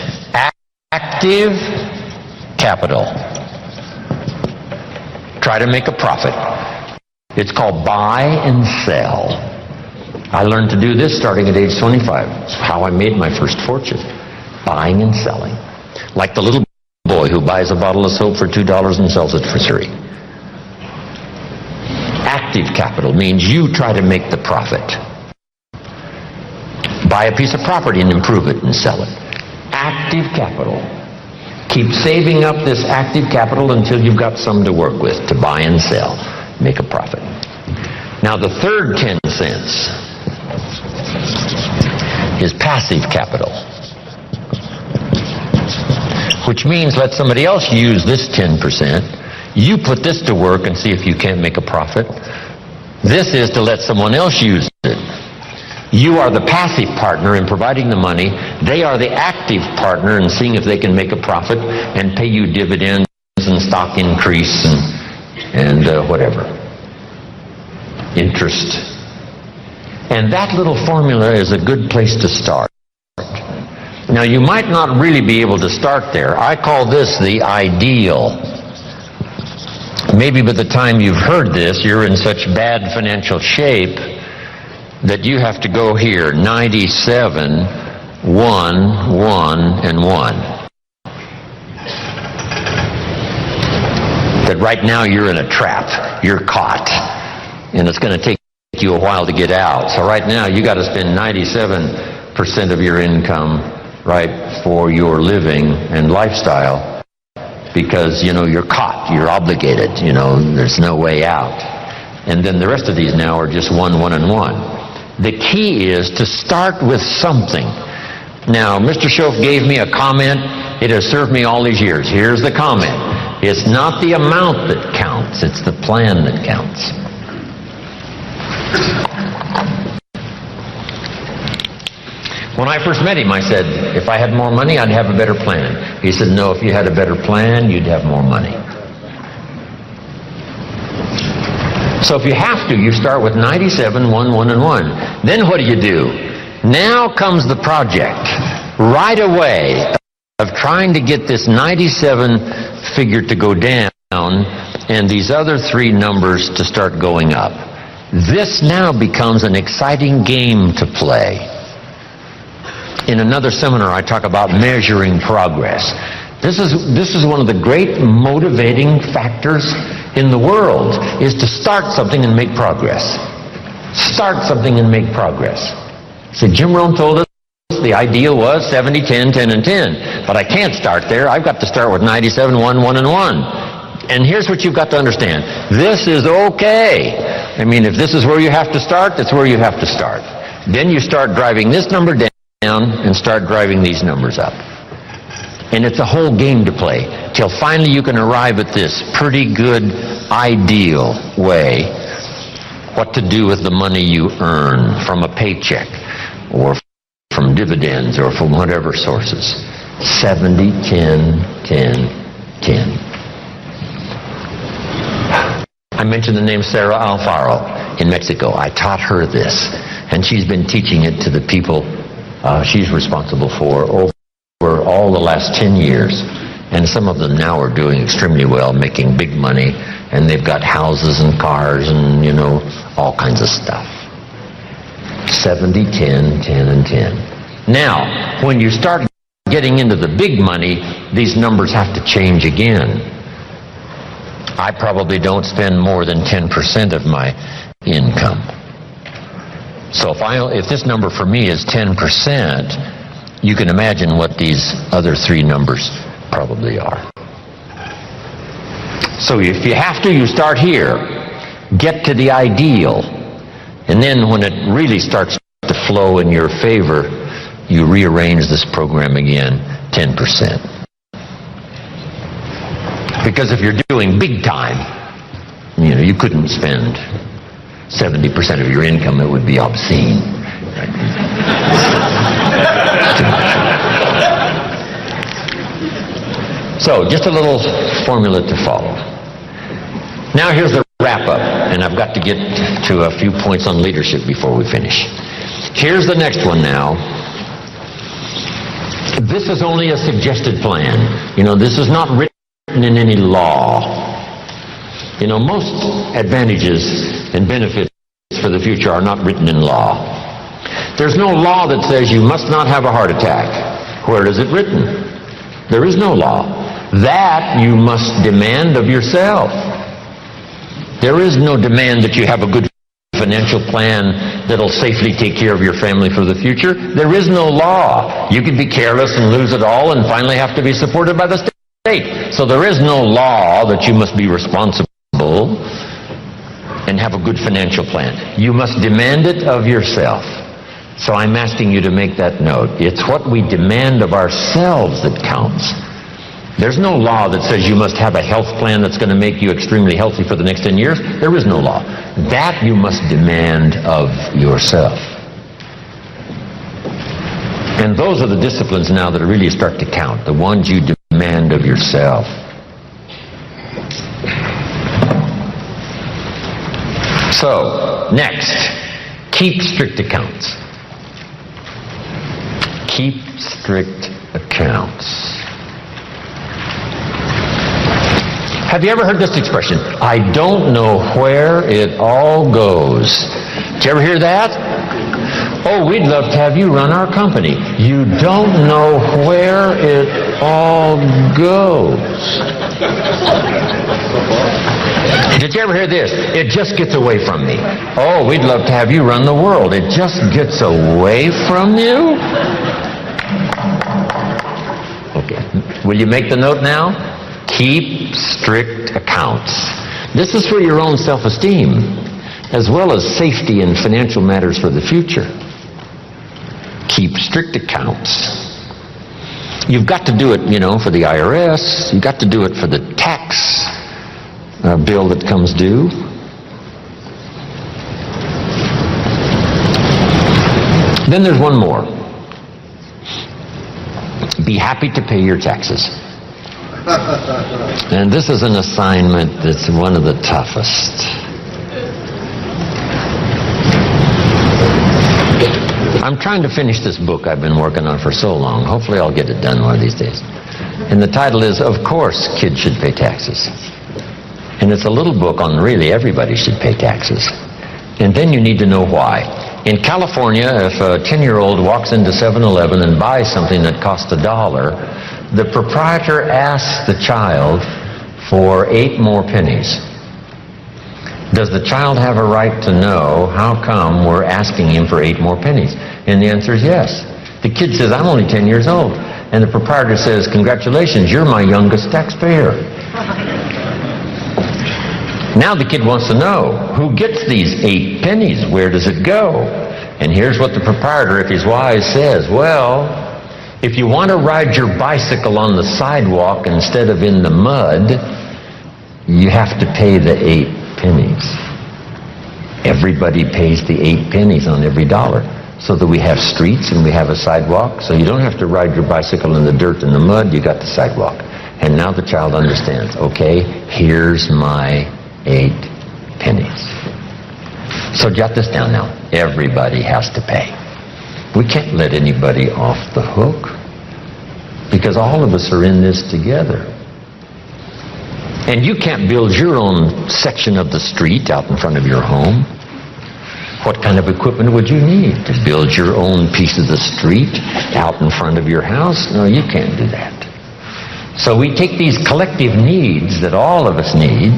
Active capital. Try to make a profit. It's called buy and sell. I learned to do this starting at age 25. It's how I made my first fortune. Buying and selling. Like the little boy who buys a bottle of soap for $2 and sells it for $3. Active capital means you try to make the profit. Buy a piece of property and improve it and sell it. Active capital. Keep saving up this active capital until you've got some to work with to buy and sell. Make a profit. Now the third 10 cents is passive capital, which means let somebody else use this 10%. You put this to work and see if you can't make a profit. This is to let someone else use it. You are the passive partner in providing the money. They are the active partner in seeing if they can make a profit and pay you dividends and stock increase and whatever. Interest. And that little formula is a good place to start. Now, you might not really be able to start there. I call this the ideal. Maybe by the time you've heard this, you're in such bad financial shape that you have to go here, 97, 1, 1, and 1. That right now you're in a trap. You're caught. And it's going to take you a while to get out. So right now you got to spend 97% of your income, right, for your living and lifestyle because, you know, you're caught. You're obligated. You know, there's no way out. And then the rest of these now are just 1, 1, and 1. The key is to start with something. Now, Mr. Schoaf gave me a comment. It has served me all these years. Here's the comment. It's not the amount that counts. It's the plan that counts. When I first met him, I said, if I had more money, I'd have a better plan. He said, no, if you had a better plan, you'd have more money. So if you have to, you start with 97, 1, 1, and 1. Then what do? Now comes the project. Right away, trying to get this 97 figure to go down and these other three numbers to start going up. This now becomes an exciting game to play. In another seminar, I talk about measuring progress. This is one of the great motivating factors in the world, is to start something and make progress. Start something and make progress. So Jim Rohn told us the ideal was 70, 10, 10, and 10. But I can't start there. I've got to start with 97, 1, 1, and 1. And here's what you've got to understand. This is okay. I mean, if this is where you have to start, that's where you have to start. Then you start driving this number down and start driving these numbers up. And it's a whole game to play till finally you can arrive at this pretty good ideal way what to do with the money you earn from a paycheck or from dividends or from whatever sources. 70, 10, 10, 10. I mentioned the name Sarah Alfaro in Mexico. I taught her this, and she's been teaching it to the people she's responsible for over all the last 10 years. And some of them now are doing extremely well, making big money, and they've got houses and cars and, you know, all kinds of stuff. 70, 10, 10, and 10. Now, when you start getting into the big money, these numbers have to change again. I probably don't spend more than 10% of my income. So if this number for me is 10%, you can imagine what these other three numbers probably are. So if you have to, you start here. Get to the ideal. And then when it really starts to flow in your favor, you rearrange this program again 10%. Because if you're doing big time, you know, you couldn't spend 70% of your income. It would be obscene. Right? So, just a little formula to follow. Now here's the wrap-up, and I've got to get to a few points on leadership before we finish. Here's the next one now. This is only a suggested plan. You know, this is not written in any law. You know, most advantages and benefits for the future are not written in law. There's no law that says you must not have a heart attack. Where is it written? There is no law. That you must demand of yourself. There is no demand that you have a good financial plan that'll safely take care of your family for the future. There is no law. You could be careless and lose it all and finally have to be supported by the state. So there is no law that you must be responsible and have a good financial plan. You must demand it of yourself. So I'm asking you to make that note. It's what we demand of ourselves that counts. There's no law that says you must have a health plan that's going to make you extremely healthy for the next 10 years. There is no law. That you must demand of yourself. And those are the disciplines now that really start to count, the ones you demand of yourself. So, next, keep strict accounts. Keep strict accounts. Have you ever heard this expression? I don't know where it all goes. Did you ever hear that? Oh, we'd love to have you run our company. You don't know where it all goes. Did you ever hear this? It just gets away from me. Oh, we'd love to have you run the world. It just gets away from you? Okay. Will you make the note now? Keep strict accounts. This is for your own self-esteem, as well as safety and financial matters for the future. Keep strict accounts. You've got to do it, you know, for the IRS. You've got to do it for the tax bill that comes due. Then there's one more. Be happy to pay your taxes. And this is an assignment that's one of the toughest. I'm trying to finish this book I've been working on for so long. Hopefully I'll get it done one of these days. And the title is, Of Course Kids Should Pay Taxes. And it's a little book on really everybody should pay taxes. And then you need to know why. In California, if a 10-year-old walks into 7-Eleven and buys something that costs $1, the proprietor asks the child for 8 more pennies. Does the child have a right to know how come we're asking him for 8 more pennies? And the answer is yes. The kid says, I'm only 10 years old. And the proprietor says, congratulations, you're my youngest taxpayer. Now the kid wants to know, who gets these 8 pennies? Where does it go? And here's what the proprietor, if he's wise, says. Well, if you want to ride your bicycle on the sidewalk instead of in the mud, you have to pay the 8 pennies. Everybody pays the 8 pennies on every dollar, so that we have streets and we have a sidewalk. So you don't have to ride your bicycle in the dirt and the mud, you got the sidewalk. And now the child understands, okay, here's my 8 pennies. So jot this down now. Everybody has to pay. We can't let anybody off the hook, because all of us are in this together. And you can't build your own section of the street out in front of your home. What kind of equipment would you need to build your own piece of the street out in front of your house? No, you can't do that. So we take these collective needs that all of us need,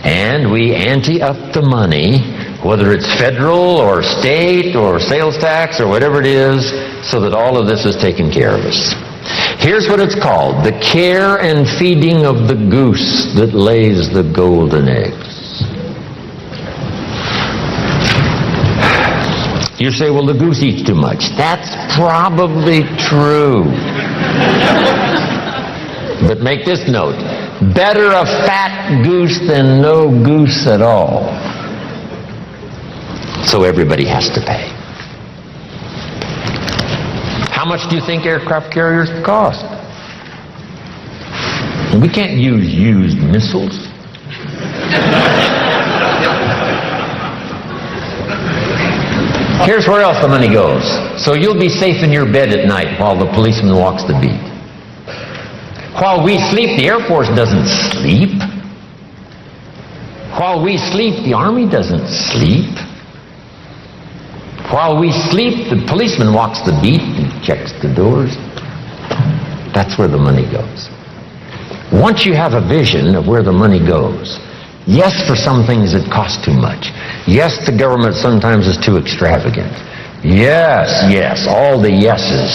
and we ante up the money, whether it's federal or state or sales tax or whatever it is, so that all of this is taken care of us. Here's what it's called: the care and feeding of the goose that lays the golden eggs. You say, well, the goose eats too much. That's probably true. But make this note: better a fat goose than no goose at all. So everybody has to pay. How much do you think aircraft carriers cost? We can't use used missiles. Here's where else the money goes. So you'll be safe in your bed at night while the policeman walks the beat. While we sleep, the Air Force doesn't sleep. While we sleep, the Army doesn't sleep. While we sleep, the policeman walks the beat and checks the doors. That's where the money goes. Once you have a vision of where the money goes, yes, for some things it costs too much. Yes, the government sometimes is too extravagant. Yes, all the yeses.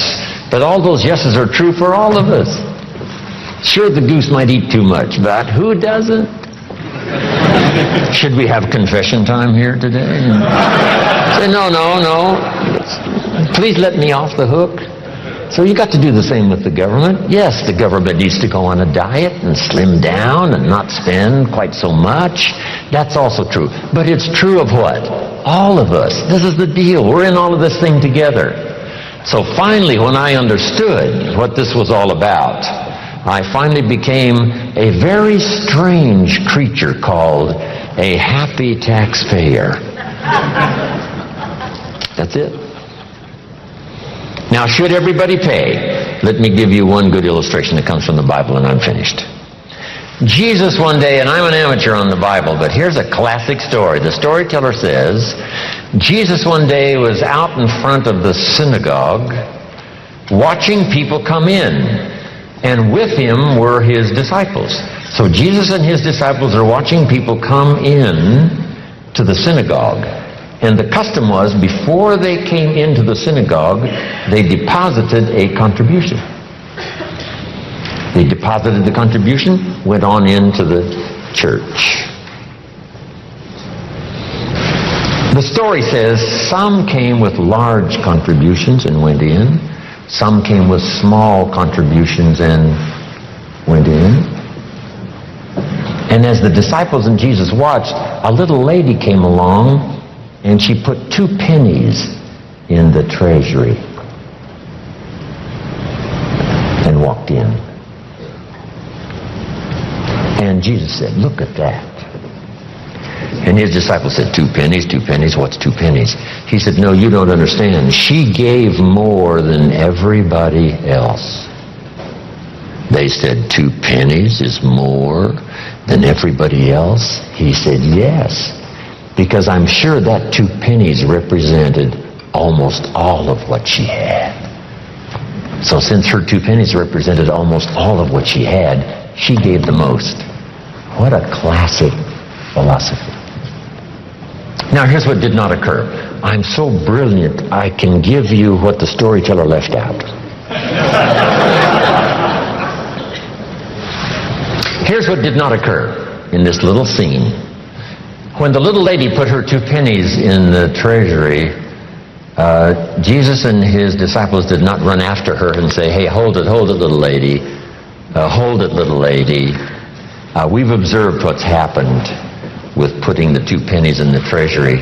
But all those yeses are true for all of us. Sure, the goose might eat too much, but who doesn't? Should we have confession time here today? Say, no. Please let me off the hook. So you got to do the same with the government. Yes, the government needs to go on a diet and slim down and not spend quite so much. That's also true. But it's true of what? All of us. This is the deal. We're in all of this thing together. So finally, when I understood what this was all about, I finally became a very strange creature called a happy taxpayer. That's it. Now, should everybody pay? Let me give you one good illustration that comes from the Bible, and I'm finished. Jesus one day, and I'm an amateur on the Bible, but here's a classic story. The storyteller says, Jesus one day was out in front of the synagogue watching people come in. And with him were his disciples. So Jesus and his disciples are watching people come in to the synagogue. And the custom was, before they came into the synagogue, they deposited a contribution. They deposited the contribution, went on into the church. The story says some came with large contributions and went in. Some came with small contributions and went in. And as the disciples and Jesus watched, a little lady came along and she put 2 pennies in the treasury and walked in. And Jesus said, look at that. And his disciples said, 2 pennies, 2 pennies, what's 2 pennies? He said, no, you don't understand. She gave more than everybody else. They said, 2 pennies is more than everybody else? He said, yes, because I'm sure that 2 pennies represented almost all of what she had. So since her 2 pennies represented almost all of what she had, she gave the most. What a classic philosophy. Now here's what did not occur. I'm so brilliant, I can give you what the storyteller left out. Here's what did not occur in this little scene. When the little lady put her 2 pennies in the treasury, Jesus and his disciples did not run after her and say, hey, hold it, little lady. Hold it, little lady. We've observed what's happened with putting the 2 pennies in the treasury,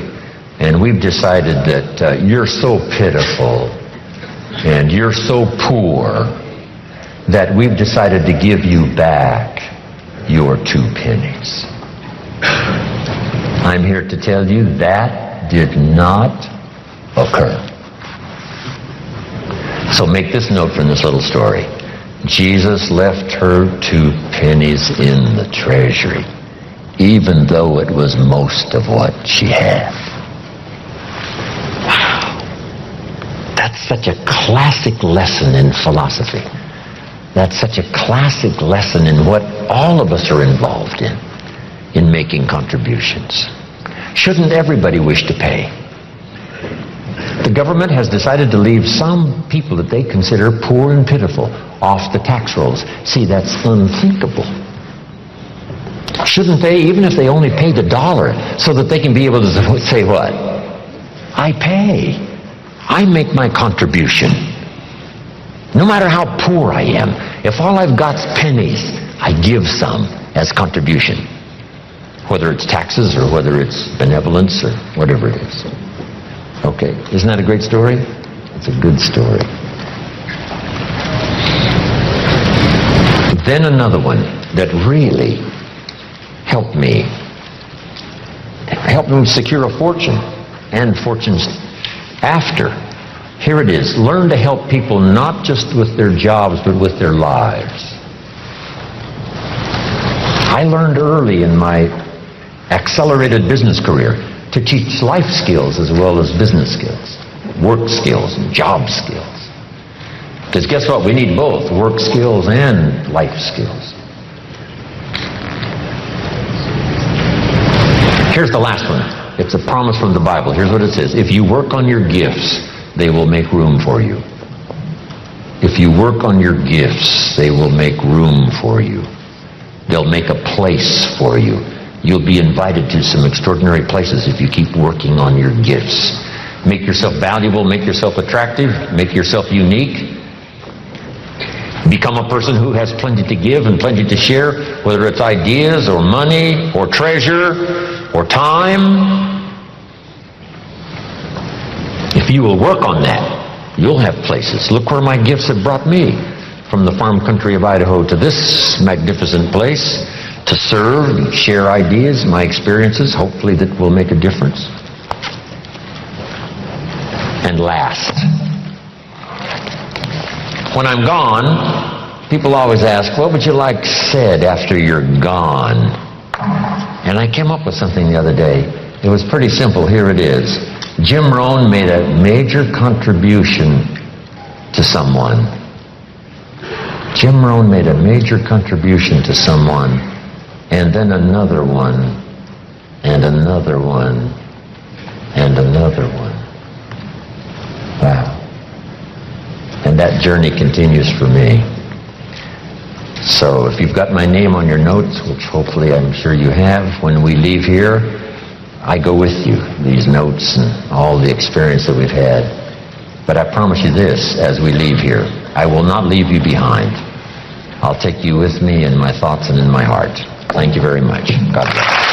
and we've decided that you're so pitiful and you're so poor that we've decided to give you back your 2 pennies. I'm here to tell you that did not occur. So make this note from this little story. Jesus left her 2 pennies in the treasury, even though it was most of what she had. Wow. That's such a classic lesson in philosophy. That's such a classic lesson in what all of us are involved in making contributions. Shouldn't everybody wish to pay? The government has decided to leave some people that they consider poor and pitiful off the tax rolls. See, that's unthinkable. Shouldn't they, even if they only paid $1, so that they can be able to say what? I pay. I make my contribution. No matter how poor I am, if all I've got's pennies, I give some as contribution. Whether it's taxes or whether it's benevolence or whatever it is. Okay, isn't that a great story? It's a good story. Then another one that really helped me secure a fortune and fortunes after. Here it is. Learn to help people not just with their jobs, but with their lives. I learned early in my accelerated business career to teach life skills as well as business skills, work skills and job skills. Because guess what? We need both, work skills and life skills. Here's the last one. It's a promise from the Bible. Here's what it says. If you work on your gifts, they will make room for you. If you work on your gifts, they will make room for you. They'll make a place for you. You'll be invited to some extraordinary places if you keep working on your gifts. Make yourself valuable, make yourself attractive, make yourself unique. Become a person who has plenty to give and plenty to share, whether it's ideas or money or treasure or time. If you will work on that, you'll have places. Look where my gifts have brought me, from the farm country of Idaho to this magnificent place, to serve and share ideas, my experiences, hopefully that will make a difference. And last, when I'm gone, people always ask, what would you like said after you're gone? And I came up with something the other day. It was pretty simple. Here it is. Jim Rohn made a major contribution to someone. Jim Rohn made a major contribution to someone, and then another one, and another one, and another one. Wow. And that journey continues for me. So if you've got my name on your notes, which hopefully I'm sure you have, when we leave here, I go with you, these notes and all the experience that we've had. But I promise you this, as we leave here, I will not leave you behind. I'll take you with me in my thoughts and in my heart. Thank you very much. God bless.